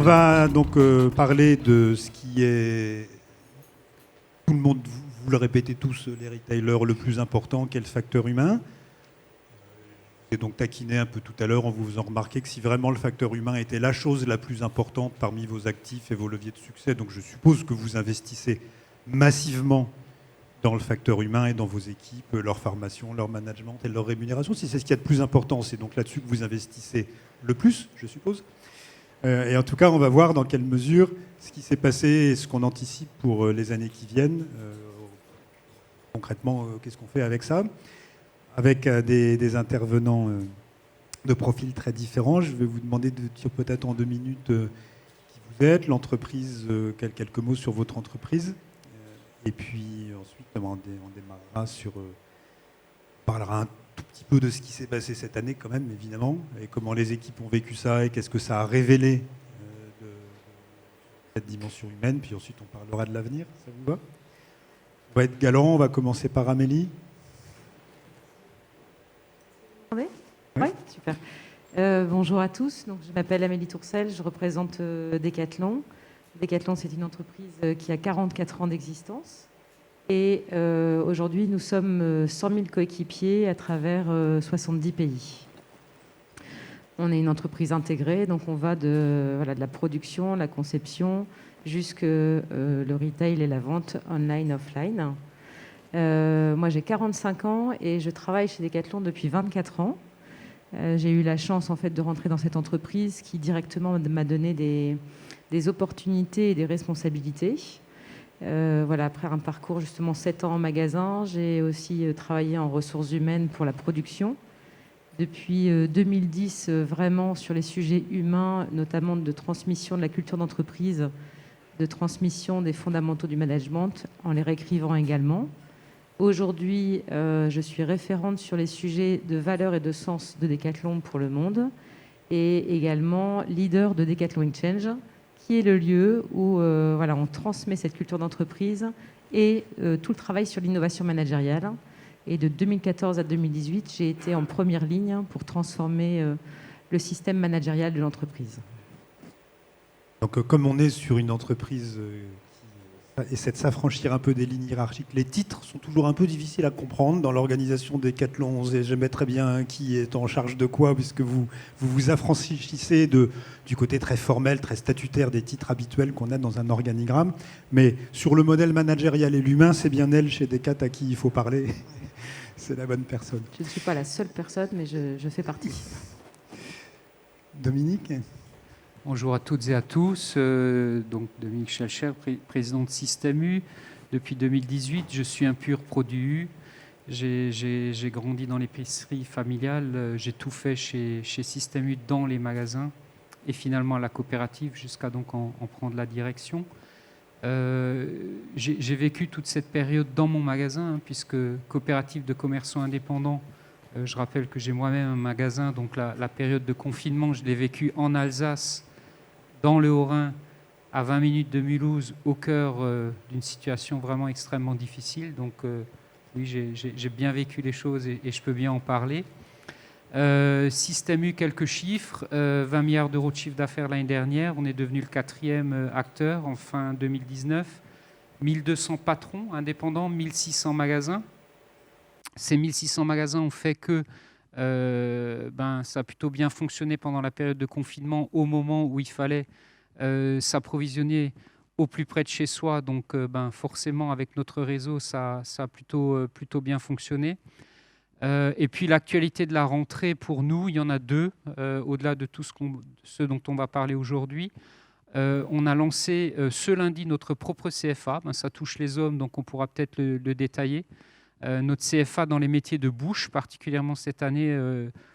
va donc parler de ce qui est, tout le monde, vous le répétez tous, les retailers, le plus important, qui est le facteur humain. J'ai donc taquiné un peu tout à l'heure en vous faisant remarquer que si vraiment le facteur humain était la chose la plus importante parmi vos actifs et vos leviers de succès, donc je suppose que vous investissez massivement dans le facteur humain et dans vos équipes, leur formation, leur management et leur rémunération. Si c'est ce qu'il y a de plus important, c'est donc là-dessus que vous investissez le plus, je suppose. Et en tout cas, on va voir dans quelle mesure ce qui s'est passé et ce qu'on anticipe pour les années qui viennent. Concrètement, qu'est-ce qu'on fait avec ça ? Avec des intervenants de profils très différents. Je vais vous demander de dire peut-être en 2 minutes qui vous êtes, l'entreprise, quelques mots sur votre entreprise. Et puis ensuite, on démarrera sur... on parlera un tout petit peu de ce qui s'est passé cette année quand même, évidemment, et comment les équipes ont vécu ça et qu'est-ce que ça a révélé de cette dimension humaine. Puis ensuite, on parlera de l'avenir. Ça vous va ? On va être galant. On va commencer par Amélie. Oui, super. Bonjour à tous. Donc, je m'appelle Amélie Tourcel, je représente Decathlon. Decathlon, c'est une entreprise qui a 44 ans d'existence. Et aujourd'hui, nous sommes 100 000 coéquipiers à travers 70 pays. On est une entreprise intégrée, donc on va de la production, la conception, jusque le retail et la vente online, offline. Moi, j'ai 45 ans et je travaille chez Decathlon depuis 24 ans. J'ai eu la chance en fait de rentrer dans cette entreprise qui directement m'a donné des opportunités et des responsabilités. Après un parcours justement 7 ans en magasin, j'ai aussi travaillé en ressources humaines pour la production. Depuis 2010, vraiment sur les sujets humains, notamment de transmission de la culture d'entreprise, de transmission des fondamentaux du management, en les réécrivant également. Aujourd'hui, je suis référente sur les sujets de valeur et de sens de Decathlon pour le monde et également leader de Decathlon Exchange, qui est le lieu où on transmet cette culture d'entreprise et tout le travail sur l'innovation managériale. Et de 2014 à 2018, j'ai été en première ligne pour transformer le système managérial de l'entreprise. Donc, comme on est sur une entreprise qui essaie de s'affranchir un peu des lignes hiérarchiques, les titres sont toujours un peu difficiles à comprendre dans l'organisation des Decathlon. On ne sait jamais très bien qui est en charge de quoi, puisque vous vous affranchissez du côté très formel, très statutaire des titres habituels qu'on a dans un organigramme. Mais sur le modèle managérial et l'humain, c'est bien elle chez Decat à qui il faut parler. C'est la bonne personne. Je ne suis pas la seule personne, mais je fais partie. Dominique ? Bonjour à toutes et à tous. Donc Dominique Schelcher, président de Système U. Depuis 2018, je suis un pur produit U. J'ai grandi dans l'épicerie familiale. J'ai tout fait chez Système U dans les magasins et finalement à la coopérative jusqu'à donc en prendre la direction. J'ai vécu toute cette période dans mon magasin, puisque coopérative de commerçants indépendants, je rappelle que j'ai moi-même un magasin, donc la période de confinement, je l'ai vécu en Alsace, dans le Haut-Rhin, à 20 minutes de Mulhouse, au cœur d'une situation vraiment extrêmement difficile. Donc oui, j'ai bien vécu les choses et je peux bien en parler. Système U, quelques chiffres, 20 milliards d'euros de chiffre d'affaires l'année dernière, on est devenu le 4e acteur en fin 2019, 1200 patrons indépendants, 1600 magasins. Ces 1600 magasins ont fait que ça a plutôt bien fonctionné pendant la période de confinement, au moment où il fallait s'approvisionner au plus près de chez soi. Donc forcément, avec notre réseau, ça a plutôt bien fonctionné. Et puis l'actualité de la rentrée, pour nous, il y en a 2, au-delà de tout ce dont on va parler aujourd'hui. On a lancé ce lundi notre propre CFA. Ça touche les hommes, donc on pourra peut-être le détailler. Notre CFA dans les métiers de bouche, particulièrement cette année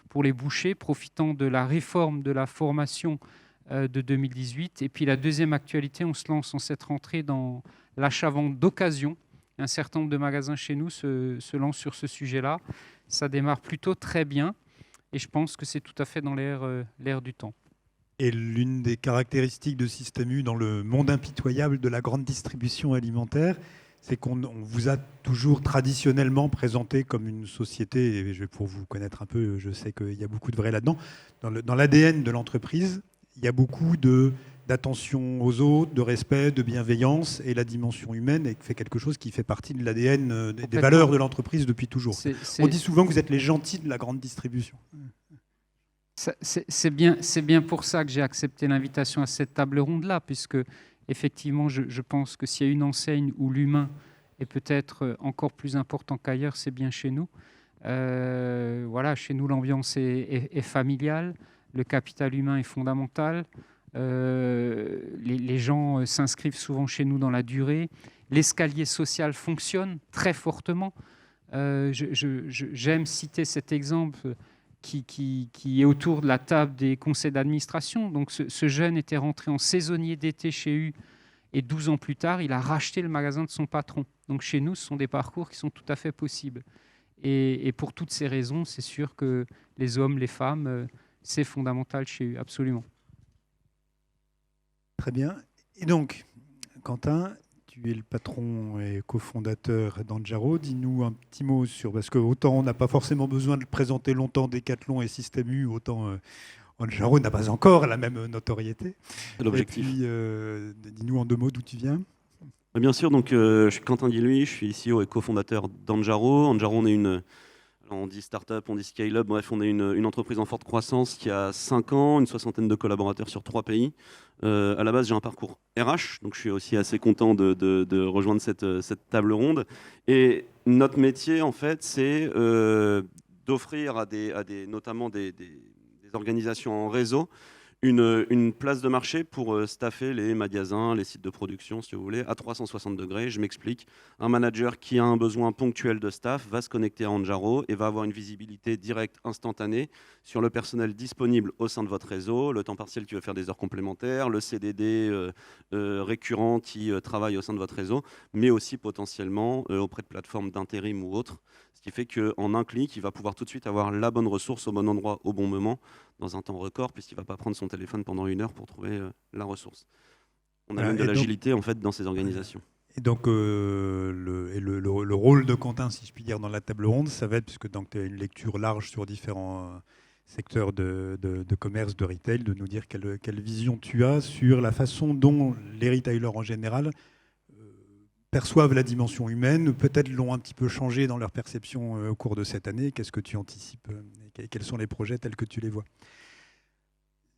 pour les bouchers, profitant de la réforme de la formation de 2018. Et puis la deuxième actualité, on se lance en cette rentrée dans l'achat-vente d'occasion. Un certain nombre de magasins chez nous se lancent sur ce sujet-là. Ça démarre plutôt très bien et je pense que c'est tout à fait dans l'air du temps. Et l'une des caractéristiques de Système U dans le monde impitoyable de la grande distribution alimentaire, c'est qu'on vous a toujours traditionnellement présenté comme une société, et pour vous connaître un peu, je sais qu'il y a beaucoup de vrai là-dedans, dans l'ADN de l'entreprise, il y a beaucoup d'attention aux autres, de respect, de bienveillance, et la dimension humaine fait quelque chose qui fait partie de l'ADN des valeurs de l'entreprise depuis toujours. On dit souvent que vous êtes les gentils de la grande distribution. C'est bien pour ça que j'ai accepté l'invitation à cette table ronde-là, puisque effectivement, je pense que s'il y a une enseigne où l'humain est peut-être encore plus important qu'ailleurs, c'est bien chez nous. Voilà, chez nous, l'ambiance est familiale, le capital humain est fondamental. Les gens s'inscrivent souvent chez nous dans la durée. L'escalier social fonctionne très fortement. J'aime citer cet exemple qui est autour de la table des conseils d'administration. Donc, ce jeune était rentré en saisonnier d'été chez U et 12 ans plus tard, il a racheté le magasin de son patron. Donc, chez nous, ce sont des parcours qui sont tout à fait possibles. Et pour toutes ces raisons, c'est sûr que les hommes, les femmes, c'est fondamental chez U, absolument. Très bien. Et donc, Quentin, tu es le patron et cofondateur d'Anjaro. Dis-nous un petit mot sur... Parce que autant on n'a pas forcément besoin de le présenter longtemps Decathlon et Système U, autant Anjaro n'a pas encore la même notoriété. C'est l'objectif. Et puis, dis-nous en 2 mots d'où tu viens. Bien sûr, donc, je suis Quentin Guilhuy, je suis CEO et cofondateur d'Anjaro. Anjaro, on est on dit start-up, on dit scale-up, bref, on est une entreprise en forte croissance qui a 5 ans, une 60aine de collaborateurs sur 3 pays. À la base, j'ai un parcours RH, donc je suis aussi assez content de rejoindre cette table ronde. Et notre métier, en fait, c'est d'offrir notamment des organisations en réseau une place de marché pour staffer les magasins, les sites de production, si vous voulez, à 360 degrés. Je m'explique. Un manager qui a un besoin ponctuel de staff va se connecter à Anjaro et va avoir une visibilité directe, instantanée sur le personnel disponible au sein de votre réseau, le temps partiel qui veut faire des heures complémentaires, le CDD récurrent qui travaille au sein de votre réseau, mais aussi potentiellement auprès de plateformes d'intérim ou autres. Ce qui fait qu'en un clic, il va pouvoir tout de suite avoir la bonne ressource au bon endroit, au bon moment, dans un temps record, puisqu'il ne va pas prendre son téléphone pendant 1 heure pour trouver la ressource. On a même de l'agilité en fait, dans ces organisations. Et donc, le rôle de Quentin, si je puis dire, dans la table ronde, ça va être, puisque tu as une lecture large sur différents secteurs de commerce, de retail, de nous dire quelle vision tu as sur la façon dont les retailers en général perçoivent la dimension humaine, peut-être l'ont un petit peu changé dans leur perception au cours de cette année. Qu'est-ce que tu anticipes et quels sont les projets tels que tu les vois?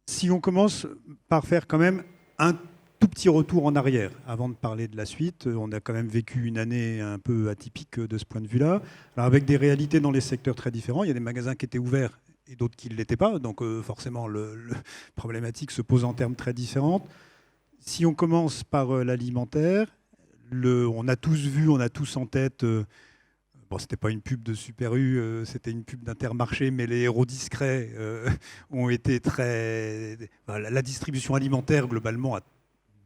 Si on commence par faire quand même un tout petit retour en arrière, avant de parler de la suite, on a quand même vécu une année un peu atypique de ce point de vue-là, alors avec des réalités dans les secteurs très différents. Il y a des magasins qui étaient ouverts et d'autres qui ne l'étaient pas, donc forcément, la problématique se pose en termes très différents. Si on commence par l'alimentaire, on a tous vu, on a tous en tête, bon, c'était pas une pub de Super U, c'était une pub d'Intermarché, mais les héros discrets ont été très... La distribution alimentaire, globalement, a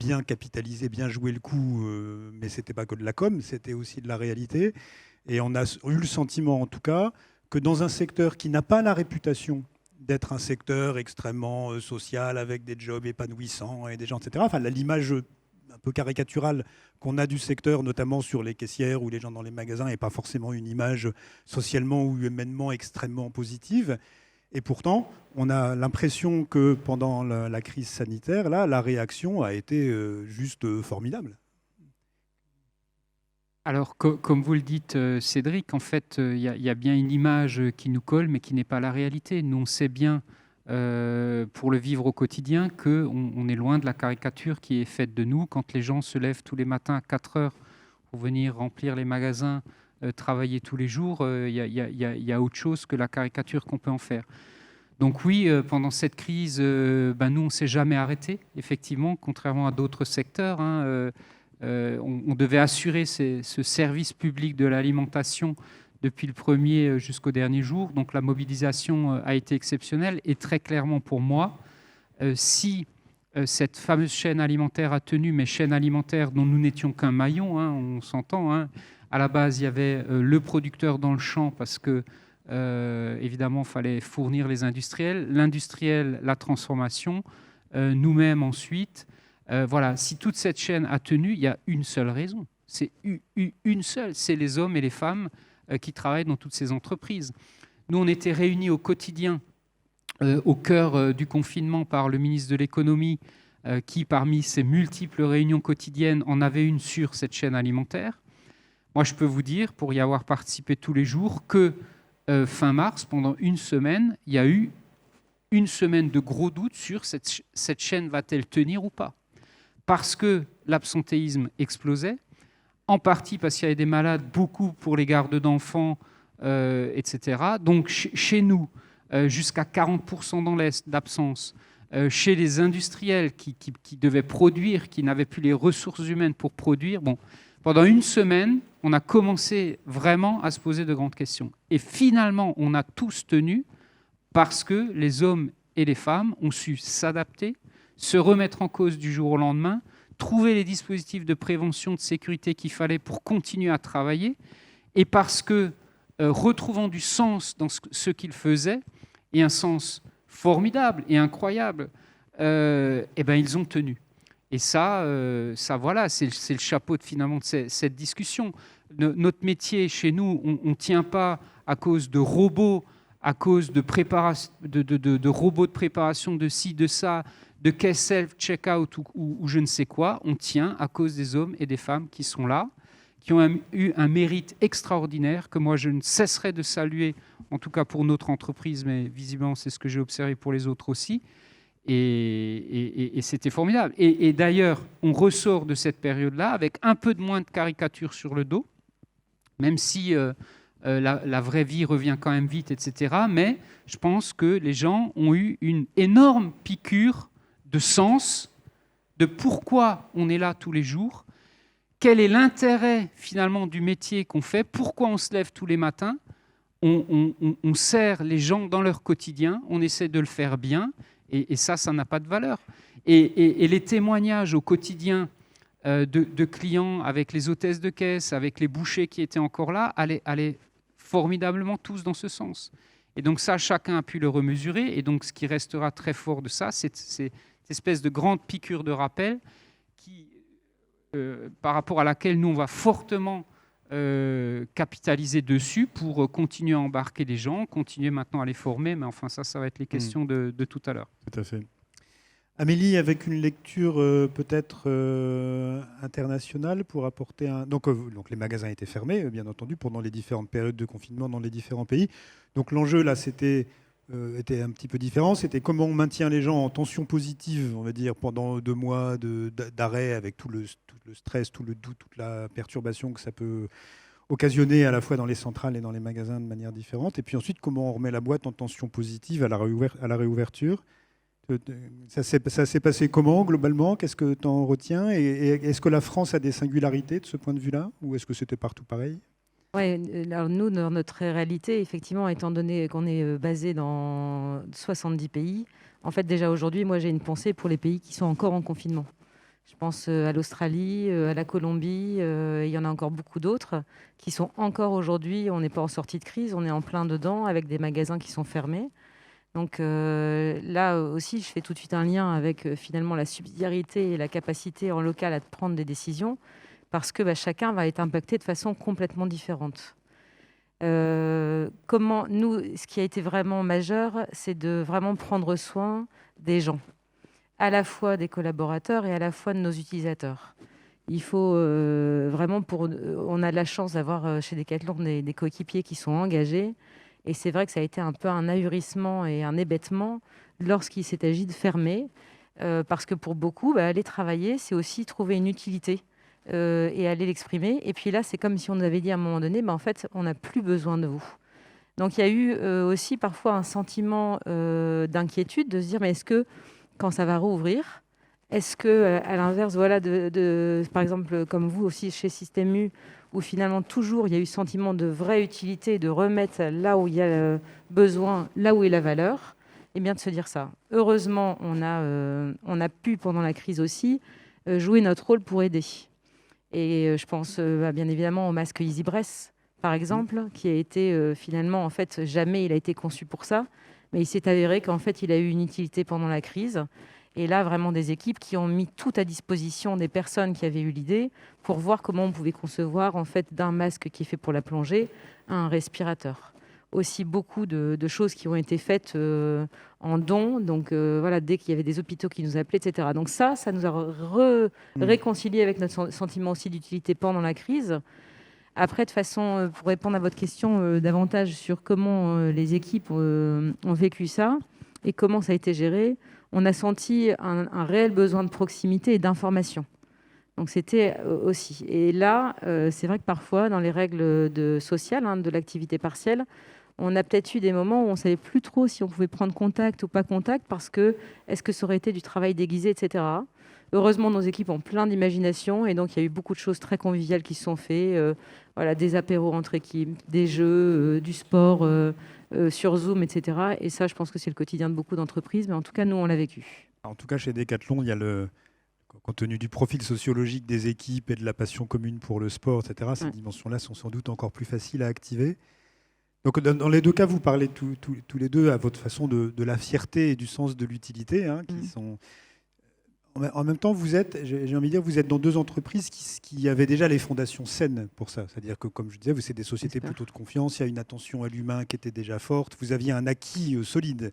bien capitalisé, bien joué le coup, mais c'était pas que de la com, c'était aussi de la réalité. Et on a eu le sentiment, en tout cas, que dans un secteur qui n'a pas la réputation d'être un secteur extrêmement social, avec des jobs épanouissants et des gens, etc., enfin, l'image un peu caricaturale qu'on a du secteur, notamment sur les caissières ou les gens dans les magasins, n'est pas forcément une image socialement ou humainement extrêmement positive. Et pourtant, on a l'impression que pendant la crise sanitaire, là, la réaction a été juste formidable. Alors, comme vous le dites, Cédric, en fait, il y a bien une image qui nous colle, mais qui n'est pas la réalité. Nous, on sait bien, pour le vivre au quotidien, qu'on est loin de la caricature qui est faite de nous. Quand les gens se lèvent tous les matins à 4 heures pour venir remplir les magasins, travailler tous les jours, il y a autre chose que la caricature qu'on peut en faire. Donc oui, pendant cette crise, nous, on ne s'est jamais arrêté, effectivement, contrairement à d'autres secteurs. On devait assurer ce service public de l'alimentation depuis le premier jusqu'au dernier jour. Donc la mobilisation a été exceptionnelle. Et très clairement pour moi, si cette fameuse chaîne alimentaire a tenu, mais chaîne alimentaire dont nous n'étions qu'un maillon, on s'entend, à la base, il y avait le producteur dans le champ parce que, évidemment, il fallait fournir les industriels. L'industriel, la transformation, nous-mêmes ensuite. Voilà, si toute cette chaîne a tenu, il y a une seule raison. C'est une seule, c'est les hommes et les femmes qui travaillent dans toutes ces entreprises. Nous, on était réunis au quotidien au cœur du confinement par le ministre de l'économie, qui, parmi ses multiples réunions quotidiennes, en avait une sur cette chaîne alimentaire. Moi, je peux vous dire, pour y avoir participé tous les jours, que fin mars, pendant une semaine, il y a eu une semaine de gros doutes sur cette chaîne va-t-elle tenir ou pas. Parce que l'absentéisme explosait, en partie parce qu'il y avait des malades, beaucoup pour les gardes d'enfants, etc. Donc chez nous, jusqu'à 40% dans l'Est d'absence. Chez les industriels qui devaient produire, qui n'avaient plus les ressources humaines pour produire. Bon, pendant une semaine, on a commencé vraiment à se poser de grandes questions. Et finalement, on a tous tenu parce que les hommes et les femmes ont su s'adapter, se remettre en cause du jour au lendemain, trouver les dispositifs de prévention, de sécurité qu'il fallait pour continuer à travailler, et parce que, retrouvant du sens dans ce qu'ils faisaient, et un sens formidable et incroyable, ils ont tenu. Et ça voilà, c'est le chapeau finalement de cette discussion. Notre métier, chez nous, on ne tient pas à cause de robots, à cause de robots de préparation de ci, de ça, de caisse self-checkout ou je ne sais quoi. On tient à cause des hommes et des femmes qui sont là, qui ont eu un mérite extraordinaire que moi je ne cesserai de saluer, en tout cas pour notre entreprise, mais visiblement c'est ce que j'ai observé pour les autres aussi. Et c'était formidable. Et d'ailleurs, on ressort de cette période-là avec un peu de moins de caricatures sur le dos, même si la vraie vie revient quand même vite, etc. Mais je pense que les gens ont eu une énorme piqûre de sens, de pourquoi on est là tous les jours, quel est l'intérêt finalement du métier qu'on fait, pourquoi on se lève tous les matins, on sert les gens dans leur quotidien, on essaie de le faire bien, et ça n'a pas de valeur. Et les témoignages au quotidien de clients avec les hôtesses de caisse, avec les bouchers qui étaient encore là, allaient formidablement tous dans ce sens. Et donc ça, chacun a pu le remesurer, et donc ce qui restera très fort de ça, c'est cette espèce de grande piqûre de rappel qui, par rapport à laquelle nous, on va fortement capitaliser dessus pour continuer à embarquer les gens, continuer maintenant à les former, mais enfin ça va être les questions de tout à l'heure. Tout à fait. Amélie, avec une lecture peut-être internationale pour apporter un... Donc les magasins étaient fermés, bien entendu, pendant les différentes périodes de confinement dans les différents pays. Donc l'enjeu, là, était un petit peu différent. C'était comment on maintient les gens en tension positive, on va dire, pendant 2 mois d'arrêt, avec tout le stress, tout le doute, toute la perturbation que ça peut occasionner à la fois dans les centrales et dans les magasins de manière différente. Et puis ensuite, comment on remet la boîte en tension positive à la réouverture. Ça s'est passé comment, globalement? Qu'est-ce que tu en retiens? Et est-ce que la France a des singularités de ce point de vue-là? Ou est-ce que c'était partout pareil? Oui, alors nous, dans notre réalité, effectivement, étant donné qu'on est basé dans 70 pays, en fait, déjà aujourd'hui, moi, j'ai une pensée pour les pays qui sont encore en confinement. Je pense à l'Australie, à la Colombie, il y en a encore beaucoup d'autres qui sont encore aujourd'hui, on n'est pas en sortie de crise, on est en plein dedans avec des magasins qui sont fermés. Donc là aussi, je fais tout de suite un lien avec finalement la subsidiarité et la capacité en local à prendre des décisions, parce que chacun va être impacté de façon complètement différente. Ce qui a été vraiment majeur, c'est de vraiment prendre soin des gens, à la fois des collaborateurs et à la fois de nos utilisateurs. Il faut vraiment, on a de la chance d'avoir chez Decathlon des coéquipiers qui sont engagés. Et c'est vrai que ça a été un peu un ahurissement et un hébétement lorsqu'il s'est agi de fermer, parce que pour beaucoup, aller travailler, c'est aussi trouver une utilité et aller l'exprimer. Et puis là, c'est comme si on nous avait dit à un moment donné, en fait, on n'a plus besoin de vous. Donc il y a eu aussi parfois un sentiment d'inquiétude de se dire, mais est-ce que quand ça va rouvrir, est-ce que, à l'inverse, voilà, par exemple, comme vous aussi chez Système U, où finalement toujours il y a eu sentiment de vraie utilité, de remettre là où il y a besoin, là où est la valeur, et bien de se dire ça. Heureusement, on a pu pendant la crise aussi jouer notre rôle pour aider. Et je pense bien évidemment au masque EasyBress, par exemple, qui a été finalement, en fait, jamais il a été conçu pour ça, mais il s'est avéré qu'en fait il a eu une utilité pendant la crise. Et là, vraiment des équipes qui ont mis tout à disposition des personnes qui avaient eu l'idée pour voir comment on pouvait concevoir, en fait, d'un masque qui est fait pour la plongée, un respirateur. aussi beaucoup de choses qui ont été faites en dons. Donc voilà, dès qu'il y avait des hôpitaux qui nous appelaient, etc. Donc ça nous a réconcilié avec notre sentiment aussi d'utilité pendant la crise. Après, de façon, pour répondre à votre question davantage sur comment les équipes ont vécu ça et comment ça a été géré, on a senti un réel besoin de proximité et d'information. Donc c'était aussi. Et là, c'est vrai que parfois, dans les règles sociales de l'activité partielle, on a peut-être eu des moments où on ne savait plus trop si on pouvait prendre contact ou pas contact, parce que est-ce que ça aurait été du travail déguisé, etc. Heureusement, nos équipes ont plein d'imagination, et donc il y a eu beaucoup de choses très conviviales qui se sont faites. Voilà, des apéros entre équipes, des jeux, du sport sur Zoom, etc. Et ça, je pense que c'est le quotidien de beaucoup d'entreprises, mais en tout cas, nous, on l'a vécu. En tout cas, chez Decathlon, il y a compte tenu du profil sociologique des équipes et de la passion commune pour le sport, etc., ces dimensions-là sont sans doute encore plus faciles à activer. Donc, dans les deux cas, vous parlez tous les deux à votre façon de la fierté et du sens de l'utilité, qui sont... En même temps, j'ai envie de dire, vous êtes dans deux entreprises qui avaient déjà les fondations saines pour ça. C'est-à-dire que, comme je disais, c'est des sociétés plutôt de confiance, il y a une attention à l'humain qui était déjà forte, vous aviez un acquis solide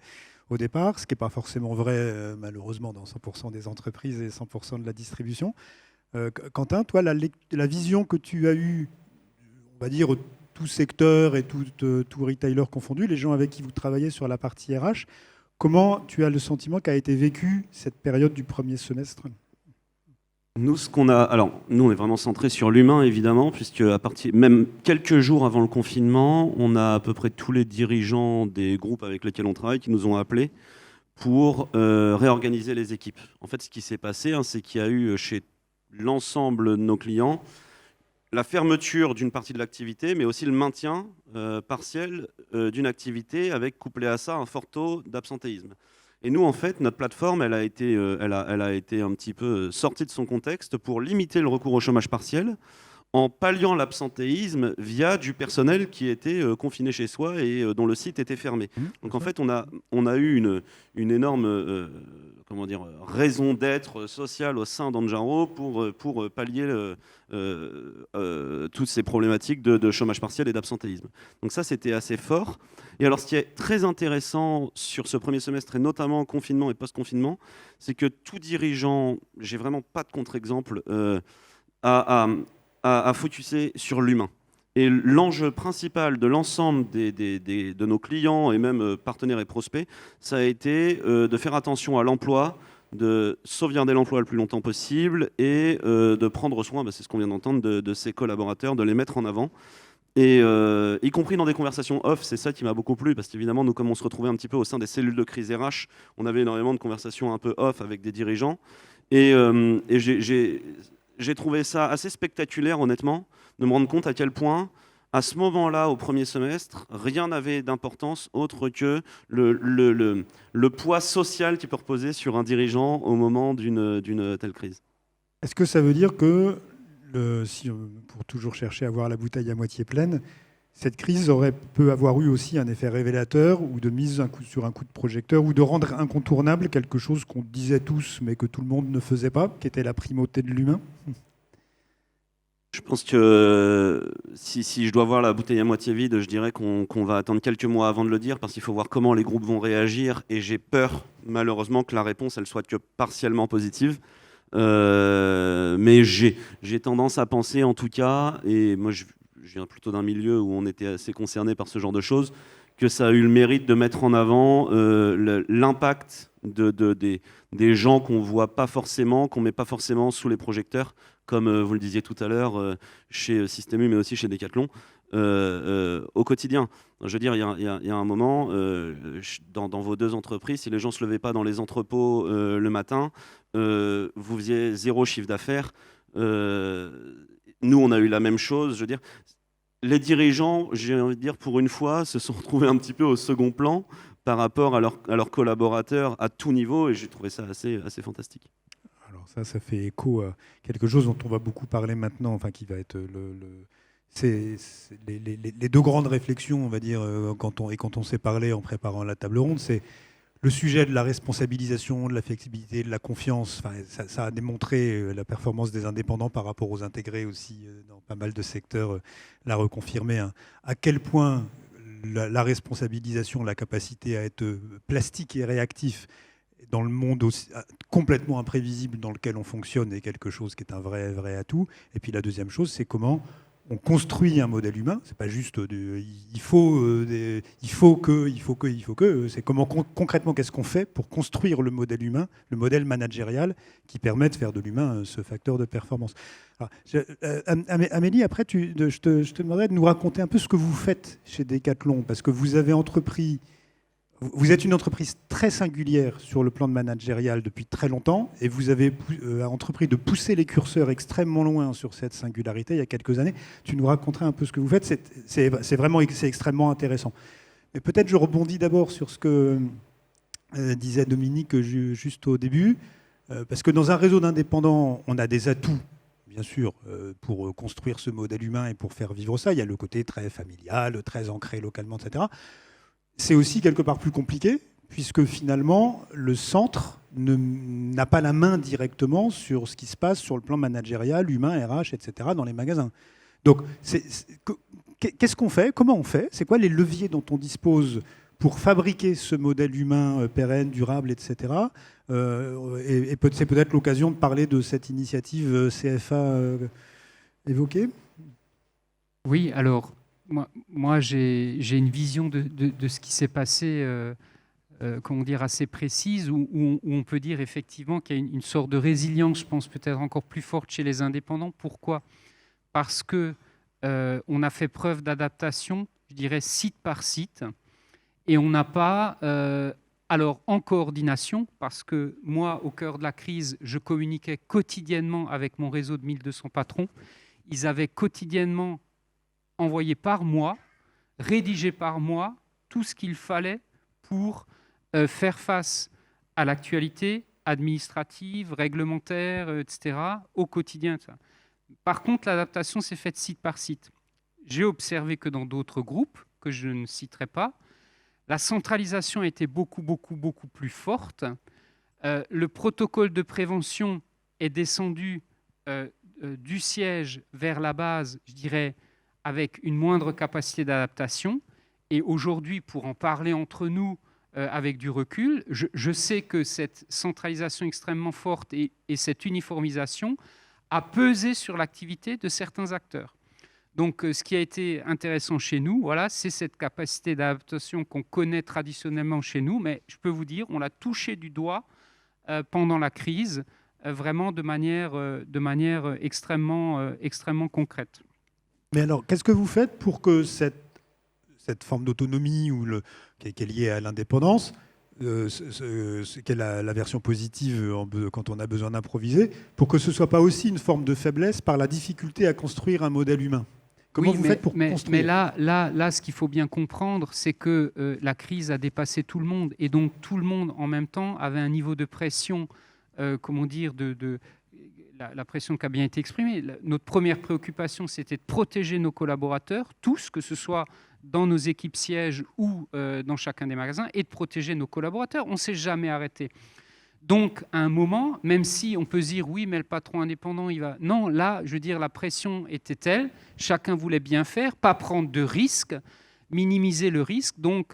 au départ, ce qui n'est pas forcément vrai, malheureusement, dans 100% des entreprises et 100% de la distribution. Quentin, toi, la vision que tu as eue, on va dire, tout secteur et tout retailer confondu, les gens avec qui vous travaillez sur la partie RH, comment tu as le sentiment qu'a été vécue cette période du premier semestre ? Nous, on est vraiment centré sur l'humain, évidemment, puisque même quelques jours avant le confinement, on a à peu près tous les dirigeants des groupes avec lesquels on travaille qui nous ont appelés pour réorganiser les équipes. En fait, ce qui s'est passé, c'est qu'il y a eu chez l'ensemble de nos clients la fermeture d'une partie de l'activité, mais aussi le maintien partiel d'une activité avec, couplé à ça, un fort taux d'absentéisme. Et nous, en fait, notre plateforme, elle a été un petit peu sortie de son contexte pour limiter le recours au chômage partiel en palliant l'absentéisme via du personnel qui était confiné chez soi et dont le site était fermé. Donc en fait, on a eu une énorme raison d'être sociale au sein d'Anjaro pour pallier toutes ces problématiques de chômage partiel et d'absentéisme. Donc ça, c'était assez fort. Et alors, ce qui est très intéressant sur ce premier semestre, et notamment confinement et post-confinement, c'est que tout dirigeant, j'ai vraiment pas de contre-exemple, a focusé sur l'humain. Et l'enjeu principal de l'ensemble de nos clients et même partenaires et prospects, ça a été de faire attention à l'emploi, de sauvegarder l'emploi le plus longtemps possible et de prendre soin, c'est ce qu'on vient d'entendre, de ses collaborateurs, de les mettre en avant. Et y compris dans des conversations off, c'est ça qui m'a beaucoup plu, parce qu'évidemment, nous, comme on se retrouvait un petit peu au sein des cellules de crise RH, on avait énormément de conversations un peu off avec des dirigeants. Et j'ai trouvé ça assez spectaculaire, honnêtement, de me rendre compte à quel point, à ce moment-là, au premier semestre, rien n'avait d'importance autre que le poids social qui peut reposer sur un dirigeant au moment d'une telle crise. Est-ce que ça veut dire que, pour toujours chercher à voir la bouteille à moitié pleine, cette crise peut avoir eu aussi un effet révélateur ou de mise sur un coup de projecteur ou de rendre incontournable quelque chose qu'on disait tous mais que tout le monde ne faisait pas, qui était la primauté de l'humain ? Je pense que si je dois voir la bouteille à moitié vide, je dirais qu'on va attendre quelques mois avant de le dire, parce qu'il faut voir comment les groupes vont réagir, et j'ai peur malheureusement que la réponse elle soit que partiellement positive. Mais j'ai tendance à penser en tout cas, et moi je viens plutôt d'un milieu où on était assez concerné par ce genre de choses, que ça a eu le mérite de mettre en avant l'impact des gens qu'on ne voit pas forcément, qu'on ne met pas forcément sous les projecteurs, comme vous le disiez tout à l'heure, chez Système U, mais aussi chez Decathlon, au quotidien. Je veux dire, il y a un moment, dans vos deux entreprises, si les gens ne se levaient pas dans les entrepôts le matin, vous faisiez 0 chiffre d'affaires. Nous, on a eu la même chose. Je veux dire, les dirigeants, j'ai envie de dire, pour une fois, se sont retrouvés un petit peu au second plan par rapport à leurs collaborateurs à tout niveau, et j'ai trouvé ça assez fantastique. Alors ça fait écho à quelque chose dont on va beaucoup parler maintenant, enfin qui va être c'est les deux grandes réflexions, on va dire, quand on s'est parlé en préparant la table ronde, c'est le sujet de la responsabilisation, de la flexibilité, de la confiance. Enfin, ça a démontré la performance des indépendants par rapport aux intégrés aussi dans pas mal de secteurs, l'a reconfirmé, à quel point la responsabilisation, la capacité à être plastique et réactif dans le monde aussi, complètement imprévisible dans lequel on fonctionne est quelque chose qui est un vrai atout. Et puis la deuxième chose, c'est comment on construit un modèle humain. C'est pas juste il faut que. C'est comment concrètement qu'est-ce qu'on fait pour construire le modèle humain, le modèle managérial qui permet de faire de l'humain ce facteur de performance. Alors, Amélie, après, je te demanderais de nous raconter un peu ce que vous faites chez Decathlon, parce que vous avez entrepris. Vous êtes une entreprise très singulière sur le plan de managérial depuis très longtemps et vous avez entrepris de pousser les curseurs extrêmement loin sur cette singularité il y a quelques années. Tu nous raconterais un peu ce que vous faites. C'est extrêmement intéressant. Mais peut-être je rebondis d'abord sur ce que disait Dominique juste au début, parce que dans un réseau d'indépendants, on a des atouts, bien sûr, pour construire ce modèle humain et pour faire vivre ça. Il y a le côté très familial, très ancré localement, etc. C'est aussi quelque part plus compliqué, puisque finalement, le centre n'a pas la main directement sur ce qui se passe sur le plan managérial, humain, RH, etc., dans les magasins. Donc, qu'est-ce qu'on fait? Comment on fait? C'est quoi les leviers dont on dispose pour fabriquer ce modèle humain pérenne, durable, etc. Et c'est peut-être l'occasion de parler de cette initiative CFA évoquée. Oui, alors... Moi j'ai une vision de ce qui s'est passé, comment dire, assez précise, où on peut dire effectivement qu'il y a une sorte de résilience, je pense peut-être encore plus forte chez les indépendants. Pourquoi ? Parce qu'on a fait preuve d'adaptation, je dirais site par site, et on n'a pas, alors en coordination, parce que moi, au cœur de la crise, je communiquais quotidiennement avec mon réseau de 1200 patrons. Ils avaient quotidiennement envoyé par moi, rédigé par moi, tout ce qu'il fallait pour faire face à l'actualité administrative, réglementaire, etc., au quotidien. Par contre, l'adaptation s'est faite site par site. J'ai observé que dans d'autres groupes, que je ne citerai pas, la centralisation a été beaucoup plus forte. Le protocole de prévention est descendu du siège vers la base, je dirais, avec une moindre capacité d'adaptation. Et aujourd'hui, pour en parler entre nous avec du recul, je sais que cette centralisation extrêmement forte et cette uniformisation a pesé sur l'activité de certains acteurs. Donc, ce qui a été intéressant chez nous, voilà, c'est cette capacité d'adaptation qu'on connaît traditionnellement chez nous, mais je peux vous dire, on l'a touché du doigt pendant la crise, vraiment de manière extrêmement concrète. Mais alors, qu'est-ce que vous faites pour que cette forme d'autonomie qui est liée à l'indépendance, qui est la version positive quand on a besoin d'improviser, pour que ce ne soit pas aussi une forme de faiblesse par la difficulté à construire un modèle humain? Comment vous faites pour construire? Mais là, ce qu'il faut bien comprendre, c'est que la crise a dépassé tout le monde. Et donc, tout le monde, en même temps, avait un niveau de pression, la pression qui a bien été exprimée. Notre première préoccupation, c'était de protéger nos collaborateurs, tous, que ce soit dans nos équipes sièges ou dans chacun des magasins, et de protéger nos collaborateurs. On ne s'est jamais arrêté. Donc, à un moment, même si on peut se dire, oui, mais le patron indépendant, il va... Non, là, je veux dire, la pression était telle, chacun voulait bien faire, pas prendre de risques, minimiser le risque. Donc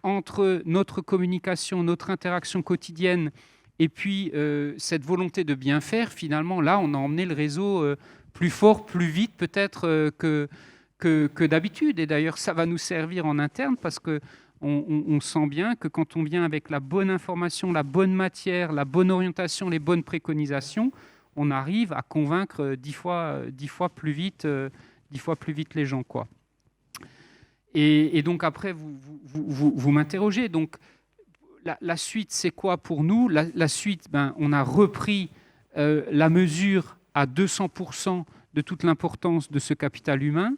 entre notre communication, notre interaction quotidienne, et puis cette volonté de bien faire, finalement, là, on a emmené le réseau plus fort, plus vite peut-être que d'habitude. Et d'ailleurs, ça va nous servir en interne parce qu'on sent bien que quand on vient avec la bonne information, la bonne matière, la bonne orientation, les bonnes préconisations, on arrive à convaincre 10 fois plus vite les gens, quoi. Et donc après, vous m'interrogez. Donc, la suite, c'est quoi pour nous? La suite, on a repris la mesure à 200% de toute l'importance de ce capital humain,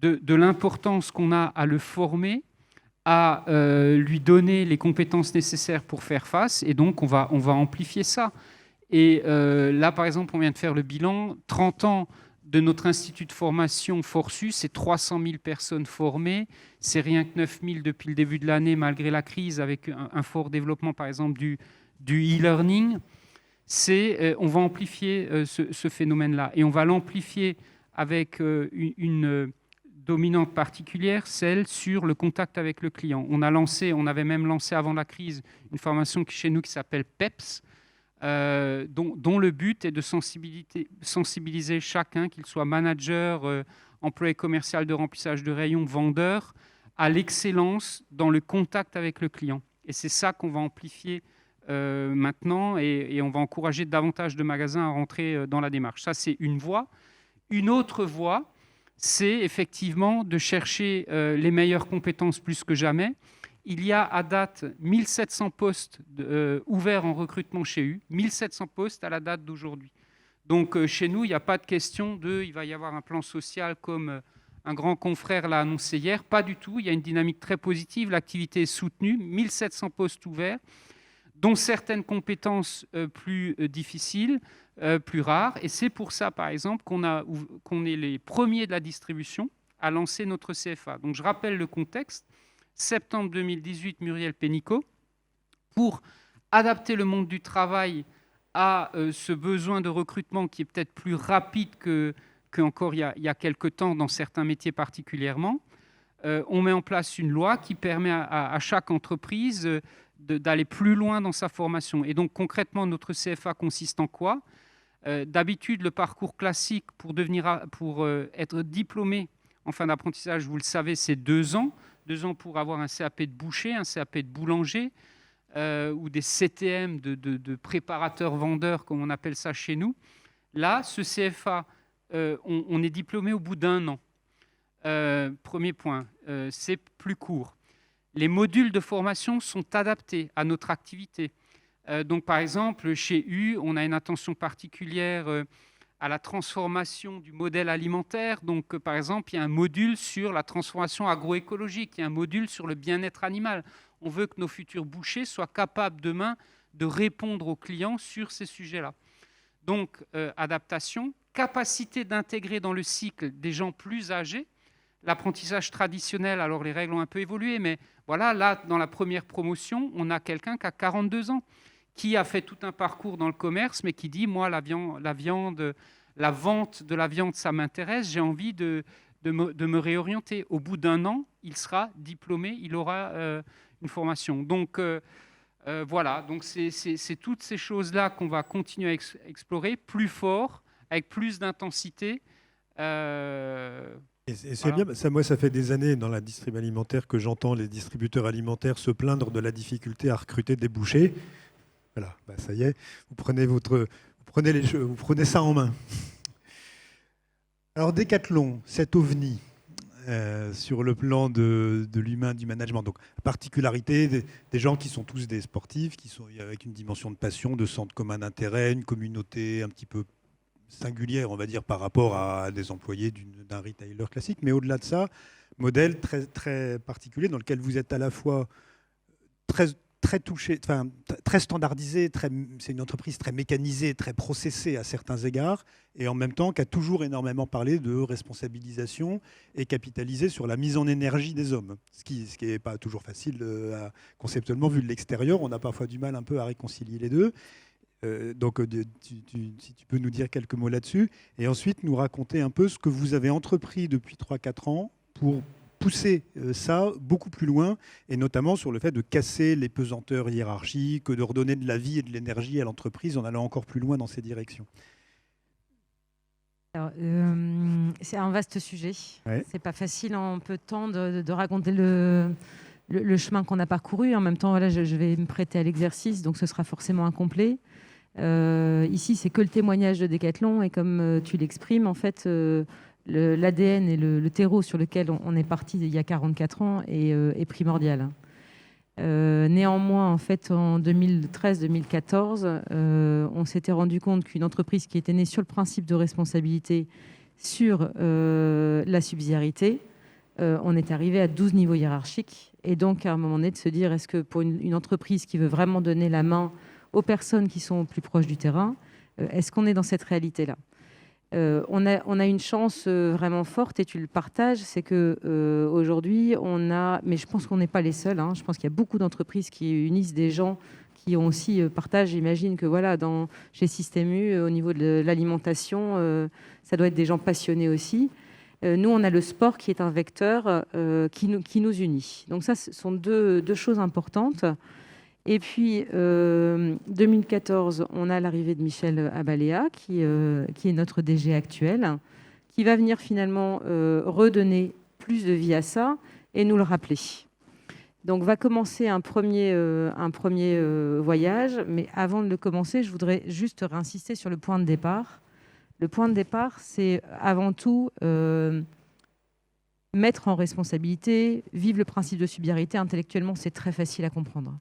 de l'importance qu'on a à le former, à lui donner les compétences nécessaires pour faire face. Et donc, on va amplifier ça. Et là, par exemple, on vient de faire le bilan. 30 ans de notre institut de formation Forsus, c'est 300 000 personnes formées. C'est rien que 9 000 depuis le début de l'année, malgré la crise, avec un fort développement, par exemple, du e-learning. On va amplifier ce phénomène-là. Et on va l'amplifier avec dominante particulière, celle sur le contact avec le client. On avait même lancé avant la crise une formation chez nous qui s'appelle PEPS, dont le but est de sensibiliser chacun, qu'il soit manager, employé commercial de remplissage de rayons, vendeur, à l'excellence dans le contact avec le client. Et c'est ça qu'on va amplifier maintenant, et on va encourager davantage de magasins à rentrer dans la démarche. Ça, c'est une voie. Une autre voie, c'est effectivement de chercher les meilleures compétences plus que jamais. Il y a à date 1700 postes ouverts en recrutement chez eux, 1700 postes à la date d'aujourd'hui. Donc chez nous, il n'y a pas de question il va y avoir un plan social comme un grand confrère l'a annoncé hier. Pas du tout, il y a une dynamique très positive, l'activité est soutenue, 1700 postes ouverts, dont certaines compétences plus difficiles, plus rares. Et c'est pour ça, par exemple, qu'on est les premiers de la distribution à lancer notre CFA. Donc je rappelle le contexte. Septembre 2018, Muriel Pénicaud, pour adapter le monde du travail à ce besoin de recrutement qui est peut-être plus rapide qu'encore il y a quelques temps dans certains métiers particulièrement. On met en place une loi qui permet à chaque entreprise d'aller plus loin dans sa formation. Et donc concrètement, notre CFA consiste en quoi ? D'habitude, le parcours classique pour être diplômé en fin d'apprentissage, vous le savez, c'est 2 ans. 2 ans pour avoir un CAP de boucher, un CAP de boulanger, ou des CTM de préparateur-vendeur, comme on appelle ça chez nous. Là, ce CFA, on est diplômé au bout d'1 an. Premier point, c'est plus court. Les modules de formation sont adaptés à notre activité. Donc, par exemple, chez U, on a une attention particulière à la transformation du modèle alimentaire. Donc, par exemple, il y a un module sur la transformation agroécologique, il y a un module sur le bien-être animal. On veut que nos futurs bouchers soient capables demain de répondre aux clients sur ces sujets-là. Donc, adaptation, capacité d'intégrer dans le cycle des gens plus âgés. L'apprentissage traditionnel, alors les règles ont un peu évolué, mais voilà, là, dans la première promotion, on a quelqu'un qui a 42 ans, qui a fait tout un parcours dans le commerce, mais qui dit, moi, la vente de la viande, ça m'intéresse, j'ai envie de me réorienter. Au bout d'1 an, il sera diplômé, il aura une formation. Donc, voilà, donc c'est toutes ces choses-là qu'on va continuer à explorer, plus fort, avec plus d'intensité. Et c'est bien, moi ça fait des années dans la distrib alimentaire que j'entends les distributeurs alimentaires se plaindre de la difficulté à recruter des bouchers. Voilà, ça y est, vous prenez ça en main. Alors Decathlon, cet ovni sur le plan de l'humain, du management, donc particularité des gens qui sont tous des sportifs, qui sont avec une dimension de passion, de centre commun d'intérêt, une communauté un petit peu singulière, on va dire, par rapport à des employés d'un retailer classique. Mais au-delà de ça, modèle très, très particulier dans lequel vous êtes à la fois très touché, enfin, très standardisé, c'est une entreprise très mécanisée, très processée à certains égards, et en même temps qui a toujours énormément parlé de responsabilisation et capitalisé sur la mise en énergie des hommes, ce qui n'est pas toujours facile conceptuellement vu de l'extérieur. On a parfois du mal un peu à réconcilier les deux. Donc, si tu peux nous dire quelques mots là-dessus, et ensuite nous raconter un peu ce que vous avez entrepris depuis 3-4 ans pour pousser ça beaucoup plus loin, et notamment sur le fait de casser les pesanteurs hiérarchiques, de redonner de la vie et de l'énergie à l'entreprise en allant encore plus loin dans ces directions. Alors, c'est un vaste sujet. Ouais. C'est pas facile en peu de temps de raconter le chemin qu'on a parcouru. En même temps, voilà, je vais me prêter à l'exercice, donc ce sera forcément incomplet. Ici, c'est que le témoignage de Decathlon, et comme tu l'exprimes, en fait, l'ADN et le terreau sur lequel on est parti il y a 44 ans est primordial. Néanmoins, en fait, en 2013-2014, on s'était rendu compte qu'une entreprise qui était née sur le principe de responsabilité, sur la subsidiarité, on est arrivé à 12 niveaux hiérarchiques. Et donc, à un moment donné, de se dire, est-ce que pour une entreprise qui veut vraiment donner la main aux personnes qui sont plus proches du terrain, est-ce qu'on est dans cette réalité-là ? On a une chance vraiment forte, et tu le partages, c'est qu'aujourd'hui, mais je pense qu'on n'est pas les seuls, hein, je pense qu'il y a beaucoup d'entreprises qui unissent des gens qui ont aussi partagé, j'imagine que voilà, chez Système U, au niveau de l'alimentation, ça doit être des gens passionnés aussi. Nous, on a le sport qui est un vecteur qui nous unit. Donc ça, ce sont deux choses importantes. Et puis, 2014, on a l'arrivée de Michel Abalea, qui est notre DG actuel, qui va venir finalement redonner plus de vie à ça et nous le rappeler. Donc, va commencer un premier voyage. Mais avant de le commencer, je voudrais juste réinsister sur le point de départ. Le point de départ, c'est avant tout mettre en responsabilité, vivre le principe de subsidiarité. Intellectuellement, c'est très facile à comprendre.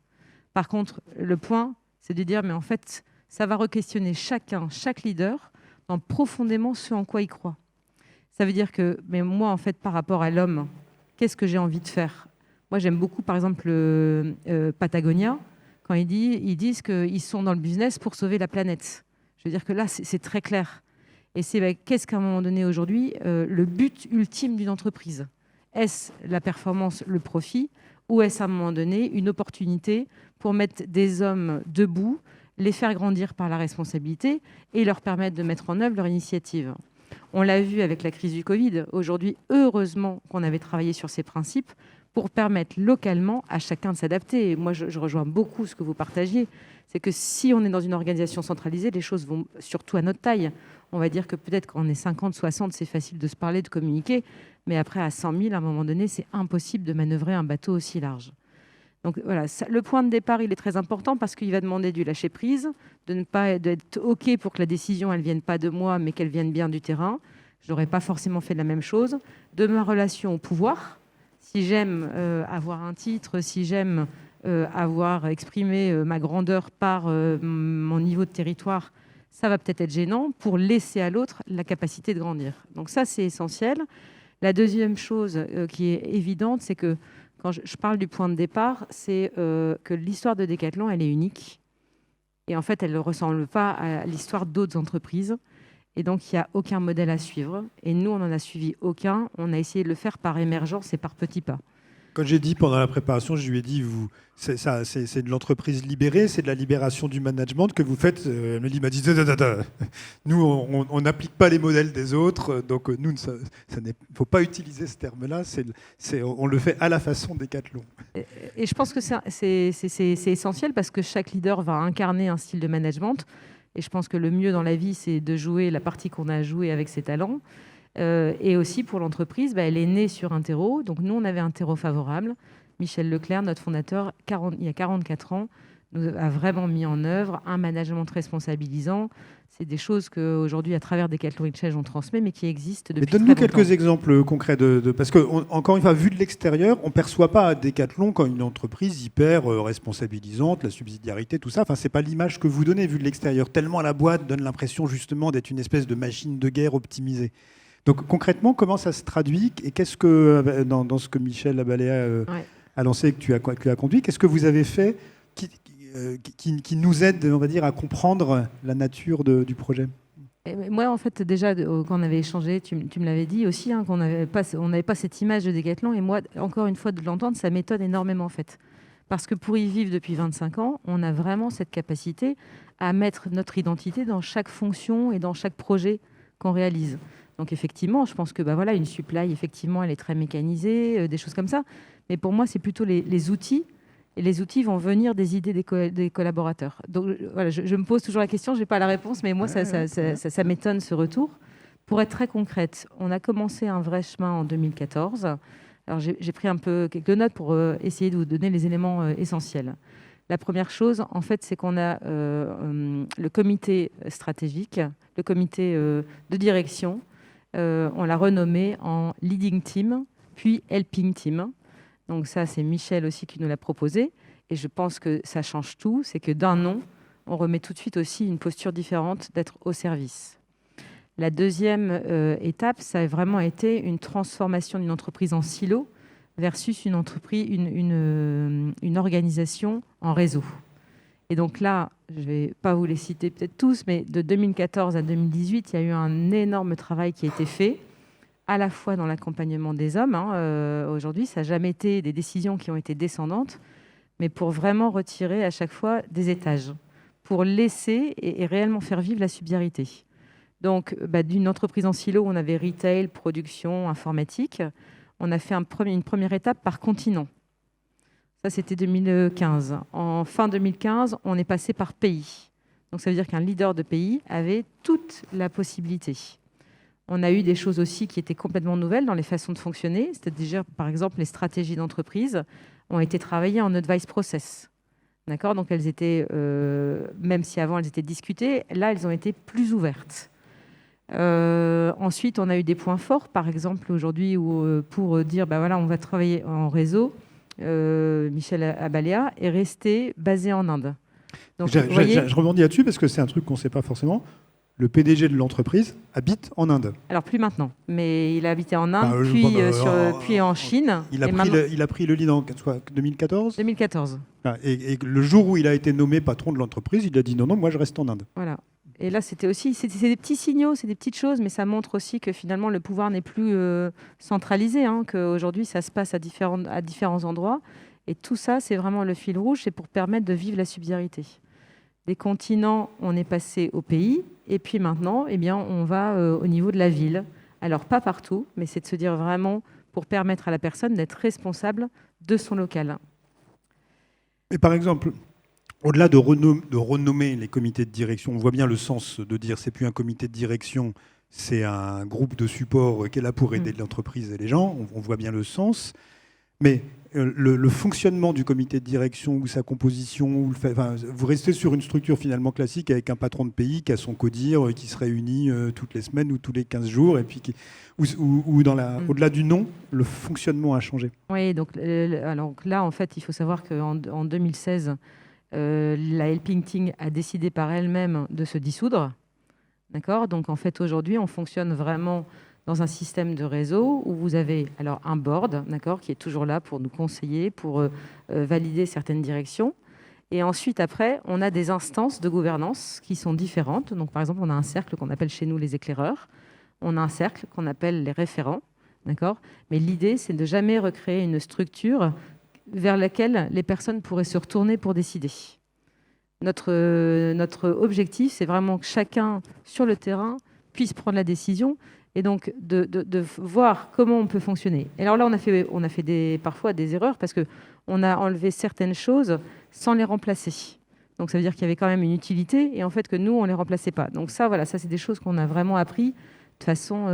Par contre, le point, c'est de dire, mais en fait, ça va re-questionner chaque leader dans profondément ce en quoi il croit. Ça veut dire que, mais moi, en fait, par rapport à l'homme, qu'est-ce que j'ai envie de faire ? Moi, j'aime beaucoup, par exemple, Patagonia, quand ils disent qu'ils sont dans le business pour sauver la planète. Je veux dire que là, c'est très clair. Et c'est qu'est-ce qu'à un moment donné, aujourd'hui, le but ultime d'une entreprise ? Est-ce la performance, le profit, ou est-ce à un moment donné une opportunité pour mettre des hommes debout, les faire grandir par la responsabilité et leur permettre de mettre en œuvre leur initiative ? On l'a vu avec la crise du Covid. Aujourd'hui, heureusement qu'on avait travaillé sur ces principes pour permettre localement à chacun de s'adapter. Et moi, je rejoins beaucoup ce que vous partagiez. C'est que si on est dans une organisation centralisée, les choses vont surtout à notre taille. On va dire que peut-être quand on est 50, 60, c'est facile de se parler, de communiquer. Mais après, à 100 000, à un moment donné, c'est impossible de manœuvrer un bateau aussi large. Donc voilà, le point de départ, il est très important parce qu'il va demander du lâcher-prise, d'être OK pour que la décision, elle ne vienne pas de moi, mais qu'elle vienne bien du terrain. Je n'aurais pas forcément fait la même chose. De ma relation au pouvoir, si j'aime avoir un titre, si j'aime avoir exprimé ma grandeur par mon niveau de territoire, ça va peut-être être gênant pour laisser à l'autre la capacité de grandir. Donc ça, c'est essentiel. La deuxième chose qui est évidente, c'est que quand je parle du point de départ, c'est que l'histoire de Decathlon, elle est unique. Et en fait, elle ne ressemble pas à l'histoire d'autres entreprises. Et donc, il n'y a aucun modèle à suivre. Et nous, on n'en a suivi aucun. On a essayé de le faire par émergence et par petits pas. Quand j'ai dit pendant la préparation, je lui ai dit, c'est de l'entreprise libérée, c'est de la libération du management que vous faites. Amélie m'a dit, nous, on n'applique pas les modèles des autres, donc nous, il ne faut pas utiliser ce terme-là, on le fait à la façon Decathlon. Et je pense que c'est essentiel parce que chaque leader va incarner un style de management. Et je pense que le mieux dans la vie, c'est de jouer la partie qu'on a jouée avec ses talents. Et aussi pour l'entreprise, elle est née sur un terreau. Donc nous, on avait un terreau favorable. Michel Leclerc, notre fondateur, il y a 44 ans, nous a vraiment mis en œuvre un management responsabilisant. C'est des choses qu'aujourd'hui, à travers Decathlon Exchange, on transmet, mais qui existent depuis très longtemps. Donne-nous quelques exemples concrets parce que, encore une fois, vu de l'extérieur, on ne perçoit pas Decathlon comme une entreprise hyper responsabilisante, la subsidiarité, tout ça. Enfin, c'est pas l'image que vous donnez vu de l'extérieur. Tellement la boîte donne l'impression justement d'être une espèce de machine de guerre optimisée. Donc concrètement, comment ça se traduit et qu'est-ce que, dans ce que Michel Abalea a lancé et que tu as conduit, qu'est-ce que vous avez fait qui nous aide, on va dire, à comprendre la nature du projet ? Et moi, en fait, déjà, quand on avait échangé, tu me l'avais dit aussi, hein, qu'on n'avait pas cette image de Decathlon. Et moi, encore une fois, de l'entendre, ça m'étonne énormément, en fait. Parce que pour y vivre depuis 25 ans, on a vraiment cette capacité à mettre notre identité dans chaque fonction et dans chaque projet qu'on réalise. Donc effectivement, je pense que une supply, effectivement, elle est très mécanisée, des choses comme ça. Mais pour moi, c'est plutôt les outils. Et les outils vont venir des idées des collaborateurs. Donc voilà, je me pose toujours la question, je n'ai pas la réponse, mais moi, ça m'étonne ce retour. Pour être très concrète, on a commencé un vrai chemin en 2014. Alors j'ai pris un peu quelques notes pour essayer de vous donner les éléments essentiels. La première chose, en fait, c'est qu'on a le comité stratégique, le comité de direction. On l'a renommé en Leading Team, puis Helping Team. Donc ça, c'est Michel aussi qui nous l'a proposé. Et je pense que ça change tout. C'est que d'un nom, on remet tout de suite aussi une posture différente d'être au service. La deuxième étape, ça a vraiment été une transformation d'une entreprise en silo versus une entreprise, une organisation en réseau. Et donc là, je ne vais pas vous les citer peut-être tous, mais de 2014 à 2018, il y a eu un énorme travail qui a été fait, à la fois dans l'accompagnement des hommes. Aujourd'hui, ça n'a jamais été des décisions qui ont été descendantes, mais pour vraiment retirer à chaque fois des étages, pour laisser et réellement faire vivre la subsidiarité. Donc, d'une entreprise en silo, on avait retail, production, informatique. On a fait une première étape par continent. Ça, c'était 2015. En fin 2015, on est passé par pays. Donc, ça veut dire qu'un leader de pays avait toute la possibilité. On a eu des choses aussi qui étaient complètement nouvelles dans les façons de fonctionner. C'est-à-dire, par exemple, les stratégies d'entreprise ont été travaillées en advice process. D'accord ? Donc, elles étaient, même si avant elles étaient discutées, là, elles ont été plus ouvertes. Ensuite, on a eu des points forts, par exemple, aujourd'hui, pour dire, voilà, on va travailler en réseau. Michel Abaléa est resté basé en Inde. Donc, je rebondis là-dessus parce que c'est un truc qu'on ne sait pas forcément. Le PDG de l'entreprise habite en Inde. Alors, plus maintenant, mais il a habité en Inde, puis en Chine. Il a pris le lead en 2014 2014. Et le jour où il a été nommé patron de l'entreprise, il a dit non, moi je reste en Inde. Voilà. Et là, c'est des petits signaux, c'est des petites choses, mais ça montre aussi que finalement, le pouvoir n'est plus centralisé, qu'aujourd'hui, ça se passe à différents endroits. Et tout ça, c'est vraiment le fil rouge, c'est pour permettre de vivre la subsidiarité. Des continents, on est passé au pays, et puis maintenant, on va au niveau de la ville. Alors, pas partout, mais c'est de se dire vraiment pour permettre à la personne d'être responsable de son local. Et par exemple, au-delà de renommer les comités de direction, on voit bien le sens de dire c'est plus un comité de direction, c'est un groupe de support qui est là pour aider l'entreprise et les gens. On voit bien le sens. Mais le fonctionnement du comité de direction ou sa composition, vous restez sur une structure finalement classique avec un patron de pays qui a son CODIR, qui se réunit toutes les semaines ou tous les 15 jours, et puis au-delà du nom, le fonctionnement a changé. Oui, donc alors là, en fait, il faut savoir qu'en 2016, la Helping Team a décidé par elle-même de se dissoudre. D'accord ? Donc, en fait, aujourd'hui, on fonctionne vraiment dans un système de réseau où vous avez alors un board, d'accord, qui est toujours là pour nous conseiller, pour valider certaines directions. Et ensuite, après, on a des instances de gouvernance qui sont différentes. Donc, par exemple, on a un cercle qu'on appelle chez nous les éclaireurs. On a un cercle qu'on appelle les référents, d'accord. Mais l'idée, c'est de jamais recréer une structure vers laquelle les personnes pourraient se retourner pour décider. Notre objectif, c'est vraiment que chacun sur le terrain puisse prendre la décision et donc de voir comment on peut fonctionner. Et alors là, on a fait parfois des erreurs parce qu'on a enlevé certaines choses sans les remplacer. Donc ça veut dire qu'il y avait quand même une utilité et en fait que nous, on ne les remplaçait pas. Donc ça, voilà, ça c'est des choses qu'on a vraiment appris de façon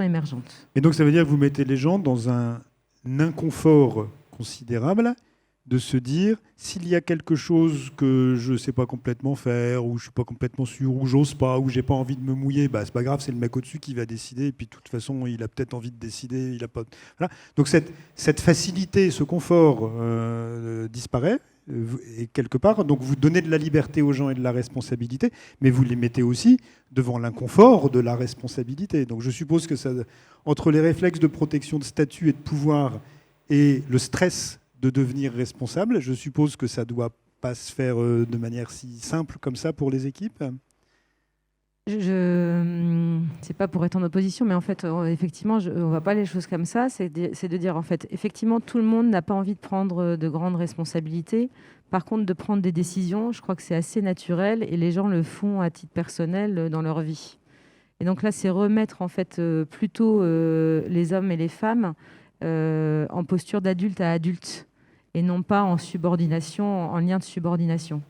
émergente. Et donc ça veut dire que vous mettez les gens dans un inconfort considérable de se dire s'il y a quelque chose que je ne sais pas complètement faire ou je ne suis pas complètement sûr ou j'ose pas ou j'ai pas envie de me mouiller, c'est pas grave, c'est le mec au-dessus qui va décider et puis de toute façon il a peut-être envie de décider, il a pas... Voilà. Donc cette facilité, ce confort disparaît et quelque part, donc vous donnez de la liberté aux gens et de la responsabilité, mais vous les mettez aussi devant l'inconfort de la responsabilité. Donc je suppose que ça, entre les réflexes de protection de statut et de pouvoir et le stress de devenir responsable, je suppose que ça ne doit pas se faire de manière si simple comme ça pour les équipes. C'est pas pour être en opposition, mais en fait, effectivement, on voit pas les choses comme ça. C'est de dire, en fait, effectivement, tout le monde n'a pas envie de prendre de grandes responsabilités. Par contre, de prendre des décisions, je crois que c'est assez naturel et les gens le font à titre personnel dans leur vie. Et donc là, c'est remettre en fait plutôt les hommes et les femmes en posture d'adulte à adulte et non pas en subordination, en lien de subordination.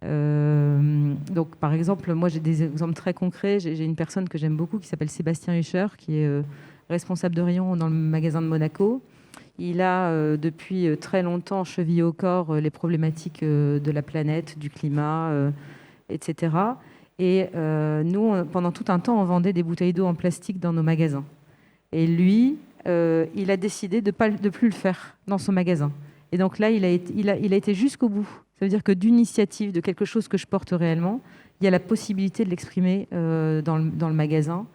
Donc, par exemple, moi, j'ai des exemples très concrets. J'ai une personne que j'aime beaucoup qui s'appelle Sébastien Hucher, qui est responsable de rayon dans le magasin de Monaco. Il a, depuis très longtemps, chevillé au corps les problématiques de la planète, du climat, etc. Et nous, pendant tout un temps, on vendait des bouteilles d'eau en plastique dans nos magasins. Et lui, il a décidé de plus le faire dans son magasin. Et donc là, il a été jusqu'au bout. Ça veut dire que d'initiative, de quelque chose que je porte réellement, il y a la possibilité de l'exprimer dans le magasin.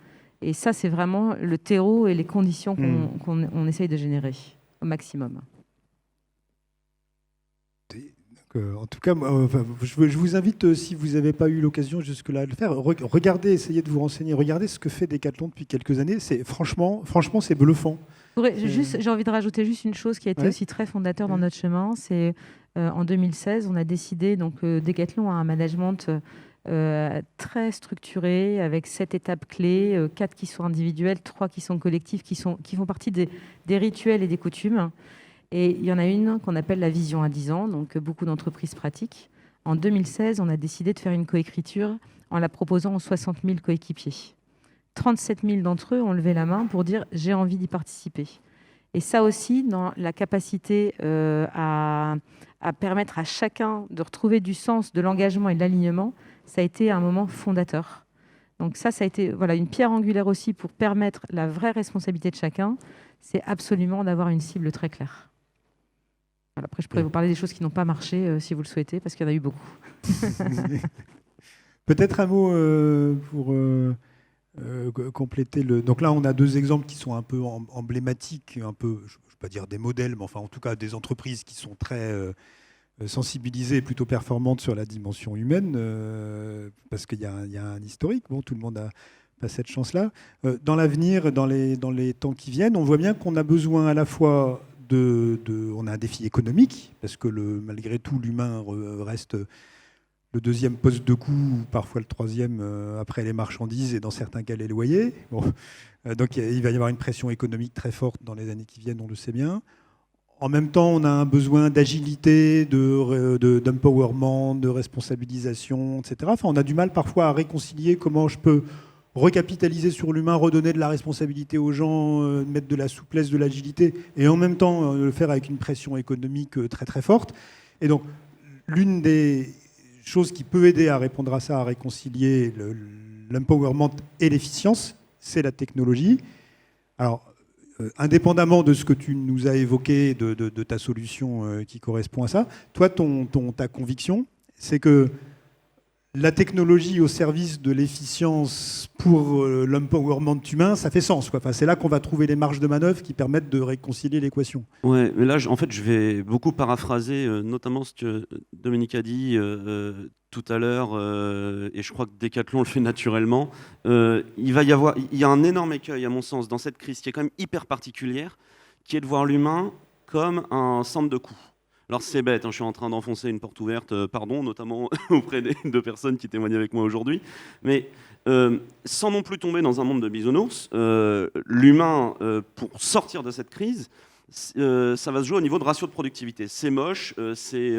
Et ça, c'est vraiment le terreau et les conditions qu'on essaye de générer au maximum. En tout cas, je vous invite, si vous n'avez pas eu l'occasion jusque-là de le faire, regardez, essayez de vous renseigner, regardez ce que fait Decathlon depuis quelques années. Franchement, c'est bluffant. J'ai envie de rajouter juste une chose qui a été aussi très fondateur dans notre chemin. C'est en 2016, on a décidé, donc Decathlon a un management très structuré, avec 7 étapes clés, 4 qui sont individuelles, 3 qui sont collectives, qui font partie des rituels et des coutumes. Et il y en a une qu'on appelle la vision à 10 ans, donc beaucoup d'entreprises pratiquent. En 2016, on a décidé de faire une coécriture en la proposant aux 60 000 coéquipiers. 37 000 d'entre eux ont levé la main pour dire « j'ai envie d'y participer ». Et ça aussi, dans la capacité à permettre à chacun de retrouver du sens, de l'engagement et de l'alignement, ça a été un moment fondateur. Donc ça a été une pierre angulaire aussi pour permettre la vraie responsabilité de chacun, c'est absolument d'avoir une cible très claire. Voilà, après, je pourrais vous parler des choses qui n'ont pas marché, si vous le souhaitez, parce qu'il y en a eu beaucoup. Peut-être un mot pour compléter le... Donc là, on a 2 exemples qui sont un peu emblématiques, un peu, je ne vais pas dire des modèles, mais enfin, en tout cas, des entreprises qui sont très sensibilisées et plutôt performantes sur la dimension humaine, parce qu'il y a un historique. Bon, tout le monde n'a pas cette chance-là. Dans l'avenir, dans les temps qui viennent, on voit bien qu'on a besoin à la fois on a un défi économique, parce que malgré tout, l'humain reste le 2e poste de coût, parfois le 3e après les marchandises et dans certains cas les loyers. Bon. Donc il va y avoir une pression économique très forte dans les années qui viennent, on le sait bien. En même temps, on a un besoin d'agilité, d'empowerment, de responsabilisation, etc. Enfin, on a du mal parfois à réconcilier comment je peux recapitaliser sur l'humain, redonner de la responsabilité aux gens, mettre de la souplesse, de l'agilité, et en même temps le faire avec une pression économique très très forte. Et donc, l'une des choses qui peut aider à répondre à ça, à réconcilier l'empowerment et l'efficience, c'est la technologie. Alors, indépendamment de ce que tu nous as évoqué, de ta solution qui correspond à ça, toi, ta conviction, c'est que la technologie au service de l'efficience pour l'empowerment humain, ça fait sens, quoi. Enfin, c'est là qu'on va trouver les marges de manœuvre qui permettent de réconcilier l'équation. Ouais, mais là, en fait, je vais beaucoup paraphraser, notamment ce que Dominique a dit tout à l'heure, et je crois que Decathlon le fait naturellement. Il y a un énorme écueil, à mon sens, dans cette crise qui est quand même hyper particulière, qui est de voir l'humain comme un centre de coût. Alors c'est bête, hein, je suis en train d'enfoncer une porte ouverte, pardon, notamment auprès des 2 personnes qui témoignent avec moi aujourd'hui, mais sans non plus tomber dans un monde de bisounours, l'humain, pour sortir de cette crise, ça va se jouer au niveau de ratio de productivité. C'est moche, c'est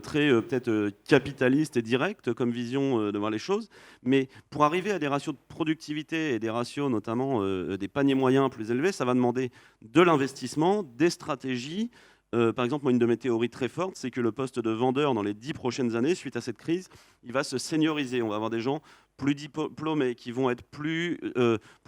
très peut-être capitaliste et direct comme vision de voir les choses, mais pour arriver à des ratios de productivité et des ratios notamment des paniers moyens plus élevés, ça va demander de l'investissement, des stratégies. Par exemple, moi, une de mes théories très fortes, c'est que le poste de vendeur dans les 10 prochaines années, suite à cette crise, il va se senioriser. On va avoir des gens plus diplômés, qui vont être plus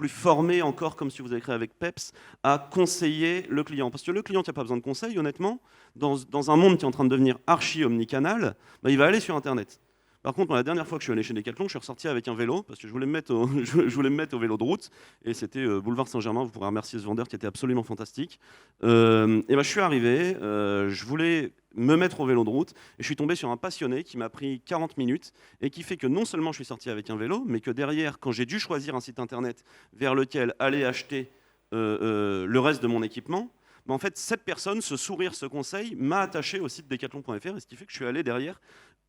formés encore, comme si vous avez créé avec Peps, à conseiller le client. Parce que le client qui n'a pas besoin de conseil, honnêtement, dans un monde qui est en train de devenir archi-omnicanal, bah, il va aller sur Internet. Par contre, la dernière fois que je suis allé chez Decathlon, je suis ressorti avec un vélo parce que je voulais me mettre au vélo de route. Et c'était boulevard Saint-Germain. Vous pourrez remercier ce vendeur qui était absolument fantastique. Et ben, je suis arrivé, je voulais me mettre au vélo de route et je suis tombé sur un passionné qui m'a pris 40 minutes et qui fait que non seulement je suis sorti avec un vélo, mais que derrière, quand j'ai dû choisir un site internet vers lequel aller acheter le reste de mon équipement, ben en fait, cette personne, ce sourire, ce conseil m'a attaché au site decathlon.fr et ce qui fait que je suis allé derrière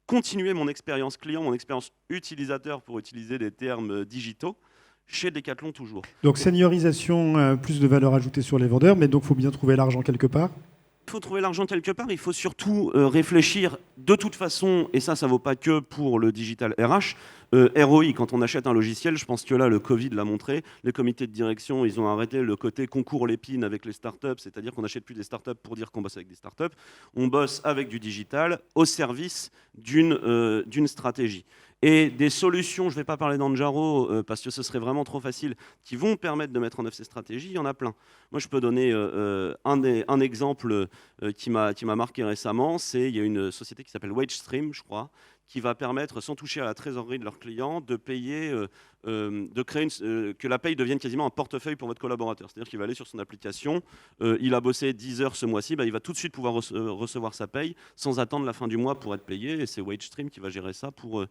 continuer mon expérience client, mon expérience utilisateur, pour utiliser des termes digitaux, chez Decathlon toujours. Donc seniorisation, plus de valeur ajoutée sur les vendeurs, mais donc il faut bien trouver l'argent quelque part. Il faut trouver l'argent quelque part, il faut surtout réfléchir de toute façon, et ça ne vaut pas que pour le digital RH, ROI, quand on achète un logiciel, je pense que là, le Covid l'a montré, les comités de direction, ils ont arrêté le côté concours l'épine avec les startups, c'est-à-dire qu'on n'achète plus des startups pour dire qu'on bosse avec des startups, on bosse avec du digital au service d'une stratégie. Et des solutions, je ne vais pas parler d'Anjaro parce que ce serait vraiment trop facile, qui vont permettre de mettre en œuvre ces stratégies, il y en a plein. Moi, je peux donner un exemple qui m'a marqué récemment, il y a une société qui s'appelle WageStream, je crois, qui va permettre, sans toucher à la trésorerie de leurs clients, de payer, de créer que la paye devienne quasiment un portefeuille pour votre collaborateur. C'est-à-dire qu'il va aller sur son application, il a bossé 10 heures ce mois-ci, bah, il va tout de suite pouvoir recevoir sa paye sans attendre la fin du mois pour être payé, et c'est WageStream qui va gérer ça pour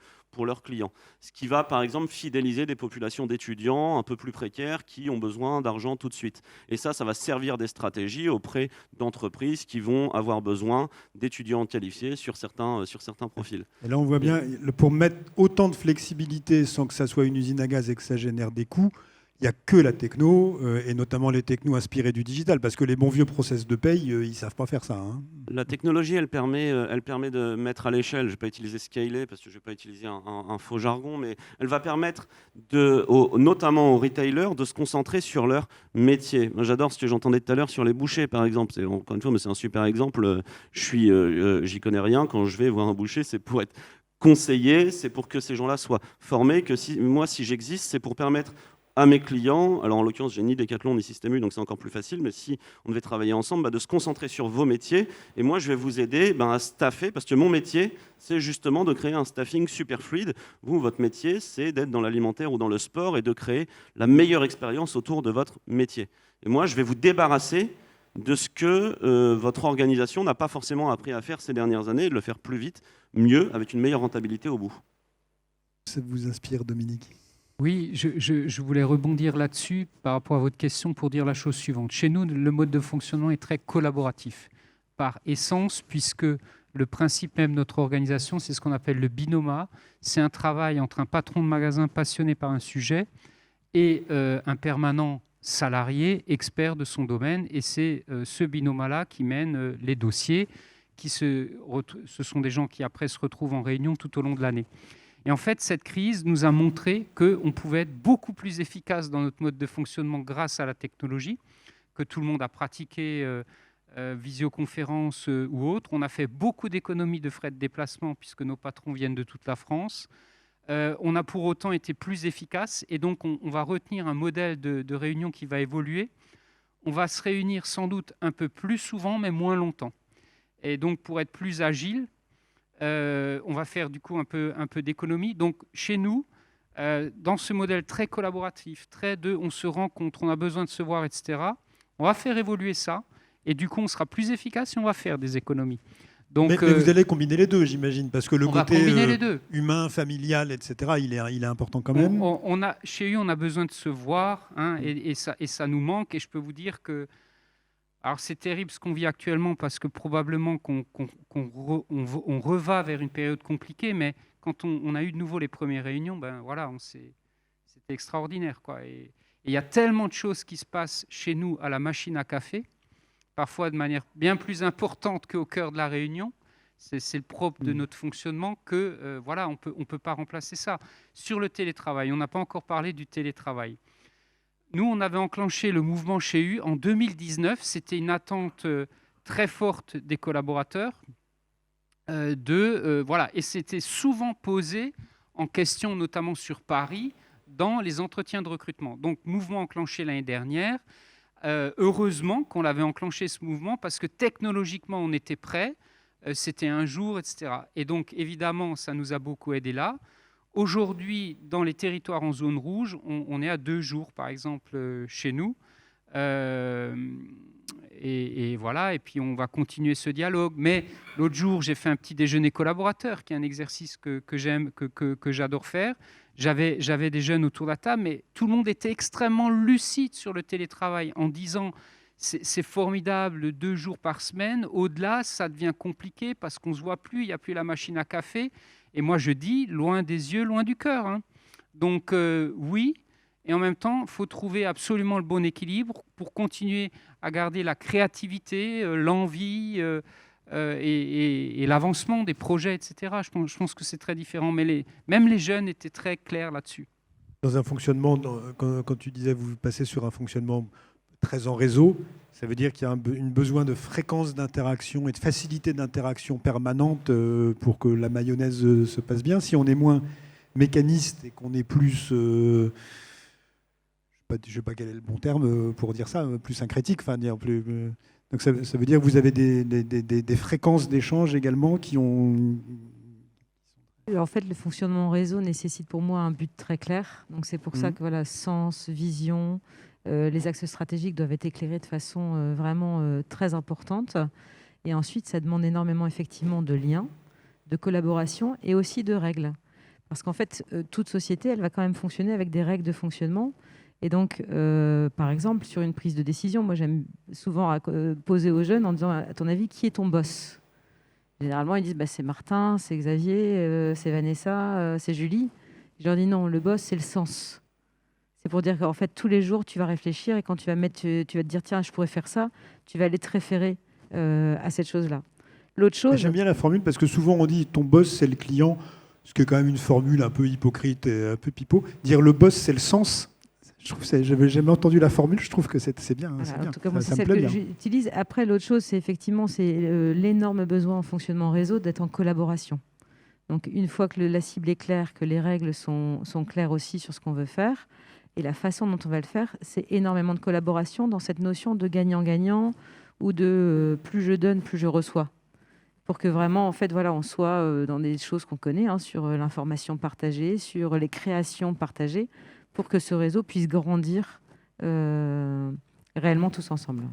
leurs clients. Ce qui va, par exemple, fidéliser des populations d'étudiants un peu plus précaires qui ont besoin d'argent tout de suite. Et ça va servir des stratégies auprès d'entreprises qui vont avoir besoin d'étudiants qualifiés sur certains profils. Et là, on voit bien, pour mettre autant de flexibilité sans que ça soit une usine à gaz et que ça génère des coûts, il n'y a que la techno, et notamment les technos inspirés du digital, parce que les bons vieux process de paye, ils ne savent pas faire ça. Hein. La technologie, elle permet de mettre à l'échelle, je ne vais pas utiliser scaler parce que je ne vais pas utiliser un faux jargon, mais elle va permettre notamment aux retailers de se concentrer sur leur métier. Moi, j'adore ce que j'entendais tout à l'heure sur les bouchers, par exemple. Encore une fois, mais c'est un super exemple. J'y connais rien. Quand je vais voir un boucher, c'est pour être conseillé, c'est pour que ces gens-là soient formés, que si j'existe, c'est pour permettre à mes clients, alors en l'occurrence, j'ai ni Decathlon ni Système U, donc c'est encore plus facile, mais si on devait travailler ensemble, de se concentrer sur vos métiers, et moi, je vais vous aider à staffer, parce que mon métier, c'est justement de créer un staffing super fluide. Vous, votre métier, c'est d'être dans l'alimentaire ou dans le sport et de créer la meilleure expérience autour de votre métier. Et moi, je vais vous débarrasser de ce que votre organisation n'a pas forcément appris à faire ces dernières années, et de le faire plus vite, mieux, avec une meilleure rentabilité au bout. Ça vous inspire, Dominique ? Oui, je voulais rebondir là-dessus par rapport à votre question pour dire la chose suivante. Chez nous, le mode de fonctionnement est très collaboratif par essence, puisque le principe même de notre organisation, c'est ce qu'on appelle le binômat. C'est un travail entre un patron de magasin passionné par un sujet et un permanent salarié, expert de son domaine. Et c'est ce binômat-là qui mène les dossiers. Ce sont des gens qui après se retrouvent en réunion tout au long de l'année. Et en fait, cette crise nous a montré qu'on pouvait être beaucoup plus efficace dans notre mode de fonctionnement grâce à la technologie, que tout le monde a pratiqué visioconférence ou autre. On a fait beaucoup d'économies de frais de déplacement puisque nos patrons viennent de toute la France. On a pour autant été plus efficace et donc on va retenir un modèle de réunion qui va évoluer. On va se réunir sans doute un peu plus souvent, mais moins longtemps. Et donc pour être plus agile, on va faire du coup un peu d'économie. Donc chez nous, dans ce modèle très collaboratif, on se rencontre, on a besoin de se voir, etc., on va faire évoluer ça et du coup on sera plus efficace et on va faire des économies. Donc, mais vous allez combiner les deux, j'imagine, parce que le côté humain, familial, etc., il est important quand même. Chez eux, on a besoin de se voir et ça nous manque. Et je peux vous dire que alors c'est terrible ce qu'on vit actuellement parce que probablement qu'on reva vers une période compliquée, mais quand on a eu de nouveau les premières réunions, voilà, c'était extraordinaire, quoi. Et il y a tellement de choses qui se passent chez nous à la machine à café, parfois de manière bien plus importante qu'au cœur de la réunion. C'est le propre de notre fonctionnement que voilà, on peut pas remplacer ça. Sur le télétravail, on n'a pas encore parlé du télétravail. Nous, on avait enclenché le mouvement chez U en 2019. C'était une attente très forte des collaborateurs. Voilà, et c'était souvent posé en question, notamment sur Paris, dans les entretiens de recrutement. Donc, mouvement enclenché l'année dernière. Heureusement qu'on l'avait enclenché, ce mouvement, parce que technologiquement, on était prêts. C'était un jour, etc. Et donc, évidemment, ça nous a beaucoup aidé là. Aujourd'hui, dans les territoires en zone rouge, on est à 2 jours, par exemple, chez nous. Et voilà, et puis on va continuer ce dialogue. Mais l'autre jour, j'ai fait un petit déjeuner collaborateur, qui est un exercice que j'aime, que j'adore faire. J'avais des jeunes autour de la table, mais tout le monde était extrêmement lucide sur le télétravail en disant c'est formidable, 2 jours par semaine. Au-delà, ça devient compliqué parce qu'on ne se voit plus, il n'y a plus la machine à café. Et moi, je dis, loin des yeux, loin du cœur. Donc, oui, et en même temps, il faut trouver absolument le bon équilibre pour continuer à garder la créativité, l'envie et l'avancement des projets, etc. Je pense que c'est très différent, mais même les jeunes étaient très clairs là-dessus. Dans un fonctionnement, quand tu disais vous passez sur un fonctionnement très en réseau, ça veut dire qu'il y a un besoin de fréquence d'interaction et de facilité d'interaction permanente pour que la mayonnaise se passe bien. Si on est moins mécaniste et qu'on est plus, je ne sais pas quel est le bon terme pour dire ça, plus syncrétique, donc ça veut dire que vous avez des fréquences d'échange également qui ont... En fait, le fonctionnement en réseau nécessite pour moi un but très clair. Donc c'est pour ça que voilà, sens, vision... les axes stratégiques doivent être éclairés de façon vraiment très importante. Et ensuite, ça demande énormément effectivement de liens, de collaboration et aussi de règles. Parce qu'en fait, toute société, elle va quand même fonctionner avec des règles de fonctionnement. Et donc, par exemple, sur une prise de décision, moi j'aime souvent poser aux jeunes en disant, à ton avis, qui est ton boss ? Généralement, ils disent c'est Martin, c'est Xavier, c'est Vanessa, c'est Julie. Je leur dis non, le boss, c'est le sens. C'est pour dire qu'en fait, tous les jours, tu vas réfléchir et quand tu vas te dire tiens, je pourrais faire ça, tu vas aller te référer à cette chose-là. L'autre chose. J'aime bien la formule parce que souvent on dit ton boss, c'est le client, ce qui est quand même une formule un peu hypocrite et un peu pipeau. Dire le boss, c'est le sens. Je trouve que j'avais jamais entendu la formule. Je trouve que c'est bien. Voilà, c'est bien. en tout cas, moi, Ça c'est me celle plaît que bien. j'utilise. Après, l'autre chose, c'est effectivement l'énorme besoin en fonctionnement réseau d'être en collaboration. Donc, une fois que la cible est claire, que les règles sont claires aussi sur ce qu'on veut faire et la façon dont on va le faire, c'est énormément de collaboration dans cette notion de gagnant-gagnant ou de plus je donne, plus je reçois. Pour que vraiment, en fait, voilà, on soit dans des choses qu'on connaît, sur l'information partagée, sur les créations partagées, pour que ce réseau puisse grandir réellement tous ensemble.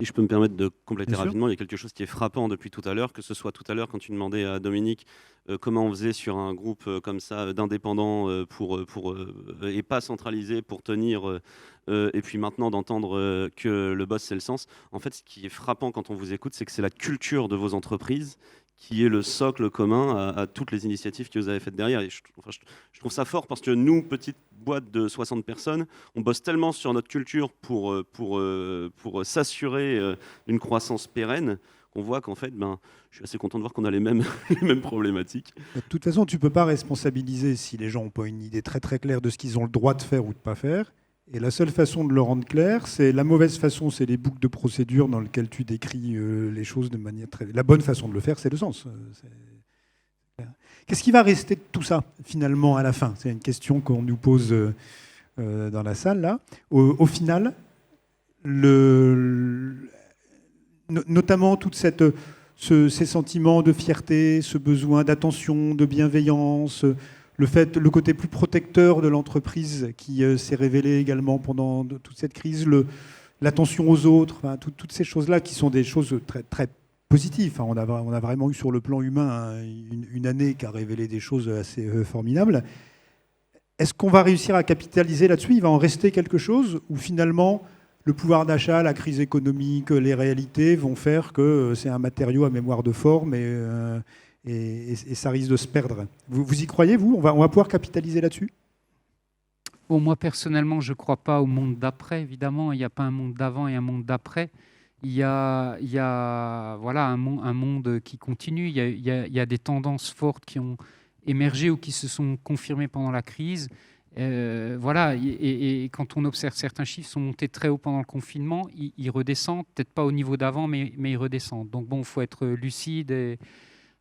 Si je peux me permettre de compléter Bien sûr. rapidement, il y a quelque chose qui est frappant depuis tout à l'heure, que ce soit tout à l'heure quand tu demandais à Dominique comment on faisait sur un groupe comme ça d'indépendants et pas centralisé pour tenir, et puis maintenant d'entendre que le boss c'est le sens. En fait, ce qui est frappant quand on vous écoute, c'est que c'est la culture de vos entreprises qui est le socle commun à toutes les initiatives que vous avez faites derrière. Et je trouve ça fort parce que nous, petite boîte de 60 personnes, on bosse tellement sur notre culture pour s'assurer d'une croissance pérenne qu'on voit qu'en fait, je suis assez content de voir qu'on a les mêmes, les mêmes problématiques. De toute façon, tu ne peux pas responsabiliser si les gens n'ont pas une idée très très claire de ce qu'ils ont le droit de faire ou de ne pas faire. Et la seule façon de le rendre clair, c'est la mauvaise façon, c'est les boucles de procédure dans lesquelles tu décris les choses de manière très... La bonne façon de le faire, c'est le sens. Qu'est-ce qui va rester de tout ça, finalement, à la fin? C'est une question qu'on nous pose dans la salle, là. Au final, notamment toute ces sentiments de fierté, ce besoin d'attention, de bienveillance, le côté plus protecteur de l'entreprise qui s'est révélé également pendant toute cette crise, l'attention aux autres, toutes ces choses-là qui sont des choses très, très positives. On a vraiment eu sur le plan humain une année qui a révélé des choses assez formidables. Est-ce qu'on va réussir à capitaliser là-dessus? Il va en rester quelque chose ou finalement le pouvoir d'achat, la crise économique, les réalités vont faire que c'est un matériau à mémoire de forme et ça risque de se perdre. Vous y croyez, vous? On va pouvoir capitaliser là-dessus? Bon, moi, personnellement, je ne crois pas au monde d'après, évidemment. Il n'y a pas un monde d'avant et un monde d'après. Il y a voilà, un monde qui continue. Il y a des tendances fortes qui ont émergé ou qui se sont confirmées pendant la crise. Voilà, et quand on observe certains chiffres, ils sont montés très haut pendant le confinement, ils redescendent, peut-être pas au niveau d'avant, mais ils redescendent. Donc bon, il faut être lucide, et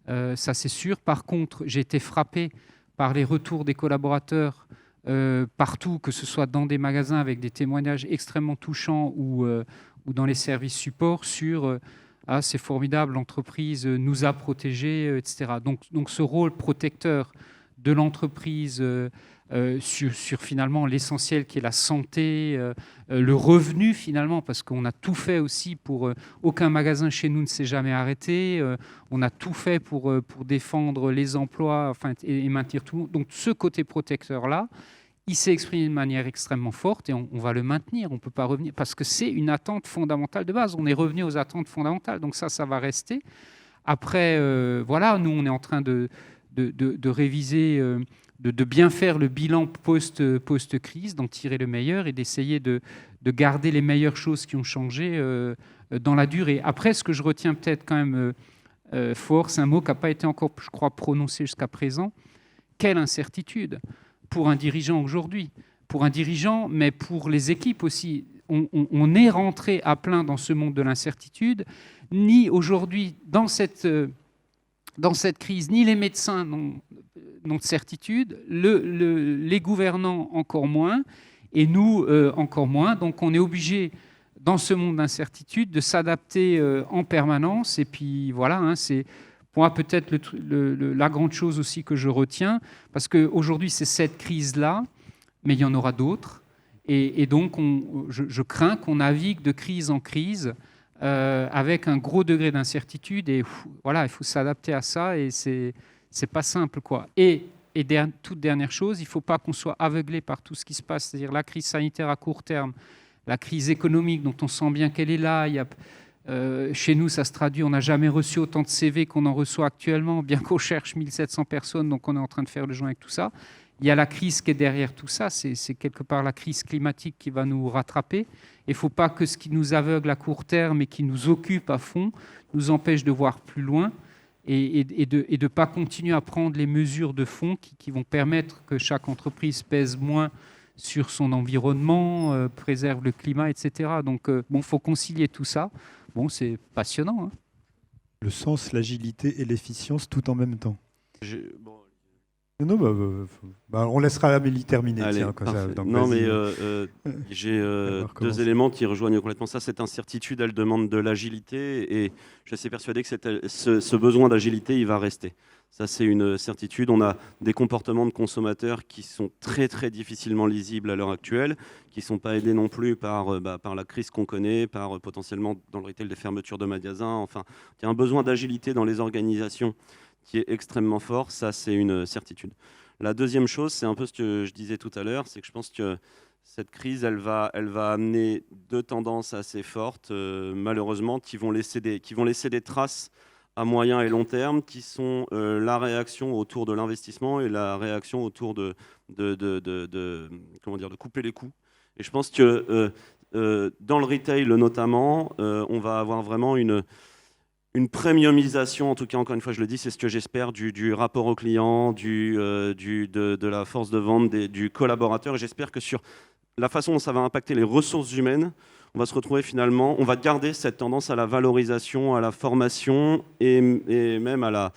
ça c'est sûr. Par contre, j'ai été frappé par les retours des collaborateurs partout, que ce soit dans des magasins avec des témoignages extrêmement touchants ou dans les services supports sur ah, c'est formidable, l'entreprise nous a protégés, etc. Donc ce rôle protecteur de l'entreprise sur finalement l'essentiel qui est la santé, le revenu finalement, parce qu'on a tout fait aussi pour... aucun magasin chez nous ne s'est jamais arrêté, on a tout fait pour défendre les emplois et maintenir tout. Donc ce côté protecteur-là, il s'est exprimé de manière extrêmement forte et on va le maintenir, on ne peut pas revenir, parce que c'est une attente fondamentale de base. On est revenu aux attentes fondamentales, donc ça va rester. Après, voilà, nous, on est en train de réviser, de bien faire le bilan post-crise, d'en tirer le meilleur et d'essayer de garder les meilleures choses qui ont changé dans la durée. Après, ce que je retiens peut-être quand même fort, c'est un mot qui n'a pas été encore, je crois, prononcé jusqu'à présent. Quelle incertitude pour un dirigeant aujourd'hui, pour un dirigeant, mais pour les équipes aussi. On est rentré à plein dans ce monde de l'incertitude. Ni aujourd'hui, dans cette crise, ni les médecins n'ont de certitude, les gouvernants encore moins, et nous encore moins. Donc on est obligé, dans ce monde d'incertitude, de s'adapter en permanence. Et puis voilà, c'est... Pour moi, peut-être la grande chose aussi que je retiens, parce qu'aujourd'hui, c'est cette crise-là, mais il y en aura d'autres. Et donc, je crains qu'on navigue de crise en crise avec un gros degré d'incertitude. Et voilà, il faut s'adapter à ça et c'est pas simple, quoi. Et toute dernière chose, il ne faut pas qu'on soit aveuglé par tout ce qui se passe, c'est-à-dire la crise sanitaire à court terme, la crise économique dont on sent bien qu'elle est là, il y a Chez nous, ça se traduit, on n'a jamais reçu autant de CV qu'on en reçoit actuellement, bien qu'on cherche 1700 personnes, donc on est en train de faire le joint avec tout ça. Il y a la crise qui est derrière tout ça, c'est quelque part la crise climatique qui va nous rattraper. Il ne faut pas que ce qui nous aveugle à court terme et qui nous occupe à fond nous empêche de voir plus loin et de ne pas continuer à prendre les mesures de fond qui vont permettre que chaque entreprise pèse moins sur son environnement, préserve le climat, etc. Donc, il faut concilier tout ça. Bon, c'est passionnant. Hein. Le sens, l'agilité et l'efficience tout en même temps. Non, on laissera Amélie terminer. Allez, tiens, ça, donc non, mais j'ai deux éléments qui rejoignent complètement ça. Cette incertitude, elle demande de l'agilité et je suis persuadé que ce besoin d'agilité, il va rester. Ça, c'est une certitude. On a des comportements de consommateurs qui sont très, très difficilement lisibles à l'heure actuelle, qui ne sont pas aidés non plus par la crise qu'on connaît, par potentiellement dans le retail des fermetures de magasins. Enfin, il y a un besoin d'agilité dans les organisations qui est extrêmement fort, ça c'est une certitude. La deuxième chose, c'est un peu ce que je disais tout à l'heure, c'est que je pense que cette crise, elle va amener deux tendances assez fortes, malheureusement, qui vont laisser des traces à moyen et long terme, qui sont la réaction autour de l'investissement et la réaction autour de couper les coûts. Et je pense que dans le retail notamment, on va avoir vraiment une premiumisation, en tout cas, encore une fois, je le dis, c'est ce que j'espère, du rapport au client, de la force de vente, du collaborateur. Et j'espère que sur la façon dont ça va impacter les ressources humaines, on va se retrouver finalement, on va garder cette tendance à la valorisation, à la formation et même à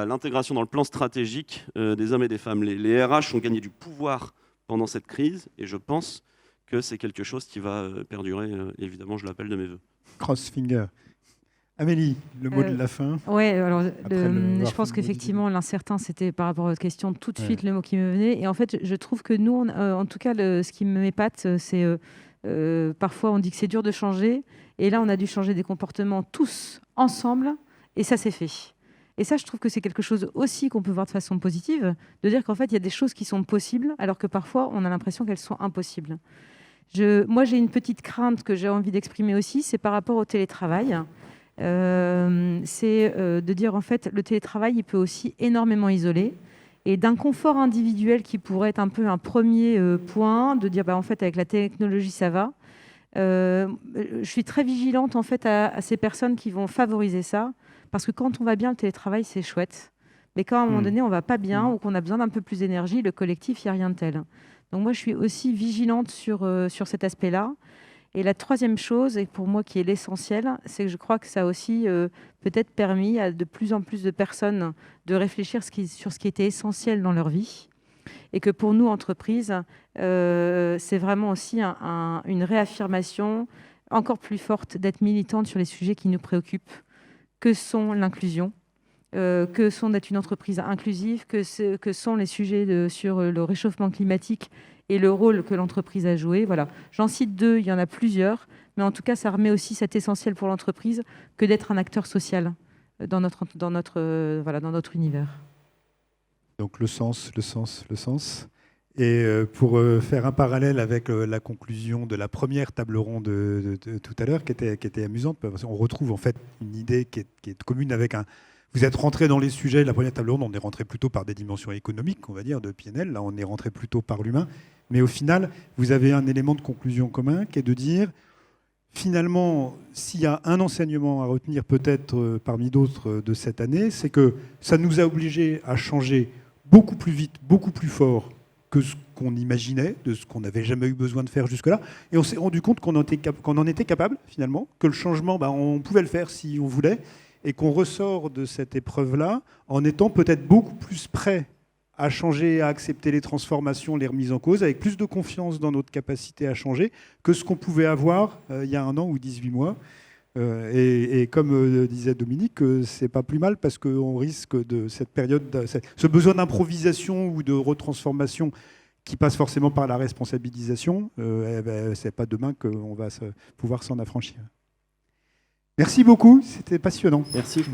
l'intégration dans le plan stratégique des hommes et des femmes. Les RH ont gagné du pouvoir pendant cette crise et je pense que c'est quelque chose qui va perdurer. Évidemment, je l'appelle de mes voeux. Crossfinger. Amélie, le mot de la fin. Oui, alors je pense qu'effectivement, l'incertain, c'était par rapport à votre question, tout de suite le mot qui me venait. Et en fait, je trouve que nous, en tout cas, ce qui m'épate, c'est parfois on dit que c'est dur de changer. Et là, on a dû changer des comportements tous ensemble. Et ça s'est fait. Et ça, je trouve que c'est quelque chose aussi qu'on peut voir de façon positive, de dire qu'en fait, il y a des choses qui sont possibles, alors que parfois, on a l'impression qu'elles sont impossibles. Moi, j'ai une petite crainte que j'ai envie d'exprimer aussi, c'est par rapport au télétravail. C'est de dire, en fait, le télétravail, il peut aussi énormément isoler. Et d'un confort individuel qui pourrait être un peu un premier point, de dire, en fait, avec la technologie, ça va. Je suis très vigilante, en fait, à ces personnes qui vont favoriser ça. Parce que quand on va bien, le télétravail, c'est chouette. Mais quand, à un moment donné, on ne va pas bien ou qu'on a besoin d'un peu plus d'énergie, le collectif, il n'y a rien de tel. Donc moi, je suis aussi vigilante sur cet aspect-là. Et la troisième chose, et pour moi qui est l'essentiel, c'est que je crois que ça a aussi peut-être permis à de plus en plus de personnes de réfléchir sur ce qui était essentiel dans leur vie. Et que pour nous, entreprises, c'est vraiment aussi une réaffirmation encore plus forte d'être militante sur les sujets qui nous préoccupent, que sont l'inclusion, que sont d'être une entreprise inclusive, que sont les sujets sur le réchauffement climatique et le rôle que l'entreprise a joué. Voilà. J'en cite deux, il y en a plusieurs, mais en tout cas, ça remet aussi cet essentiel pour l'entreprise que d'être un acteur social dans notre univers. Donc le sens. Et pour faire un parallèle avec la conclusion de la première table ronde de tout à l'heure, qui était amusante, parce qu'on retrouve en fait une idée qui est commune avec Vous êtes rentré dans les sujets, la première table ronde, on est rentré plutôt par des dimensions économiques, on va dire, de PNL. Là, on est rentré plutôt par l'humain. Mais au final, vous avez un élément de conclusion commun qui est de dire, finalement, s'il y a un enseignement à retenir peut-être parmi d'autres de cette année, c'est que ça nous a obligés à changer beaucoup plus vite, beaucoup plus fort que ce qu'on imaginait, de ce qu'on n'avait jamais eu besoin de faire jusque-là. Et on s'est rendu compte qu'on en était capable, finalement, que le changement, on pouvait le faire si on voulait, et qu'on ressort de cette épreuve-là en étant peut-être beaucoup plus prêt à changer, à accepter les transformations, les remises en cause, avec plus de confiance dans notre capacité à changer que ce qu'on pouvait avoir il y a 1 an ou 18 mois. Et comme disait Dominique, c'est pas plus mal parce qu'on risque de cette période, ce besoin d'improvisation ou de retransformation qui passe forcément par la responsabilisation, c'est pas demain qu'on va pouvoir s'en affranchir. Merci beaucoup, c'était passionnant. Merci.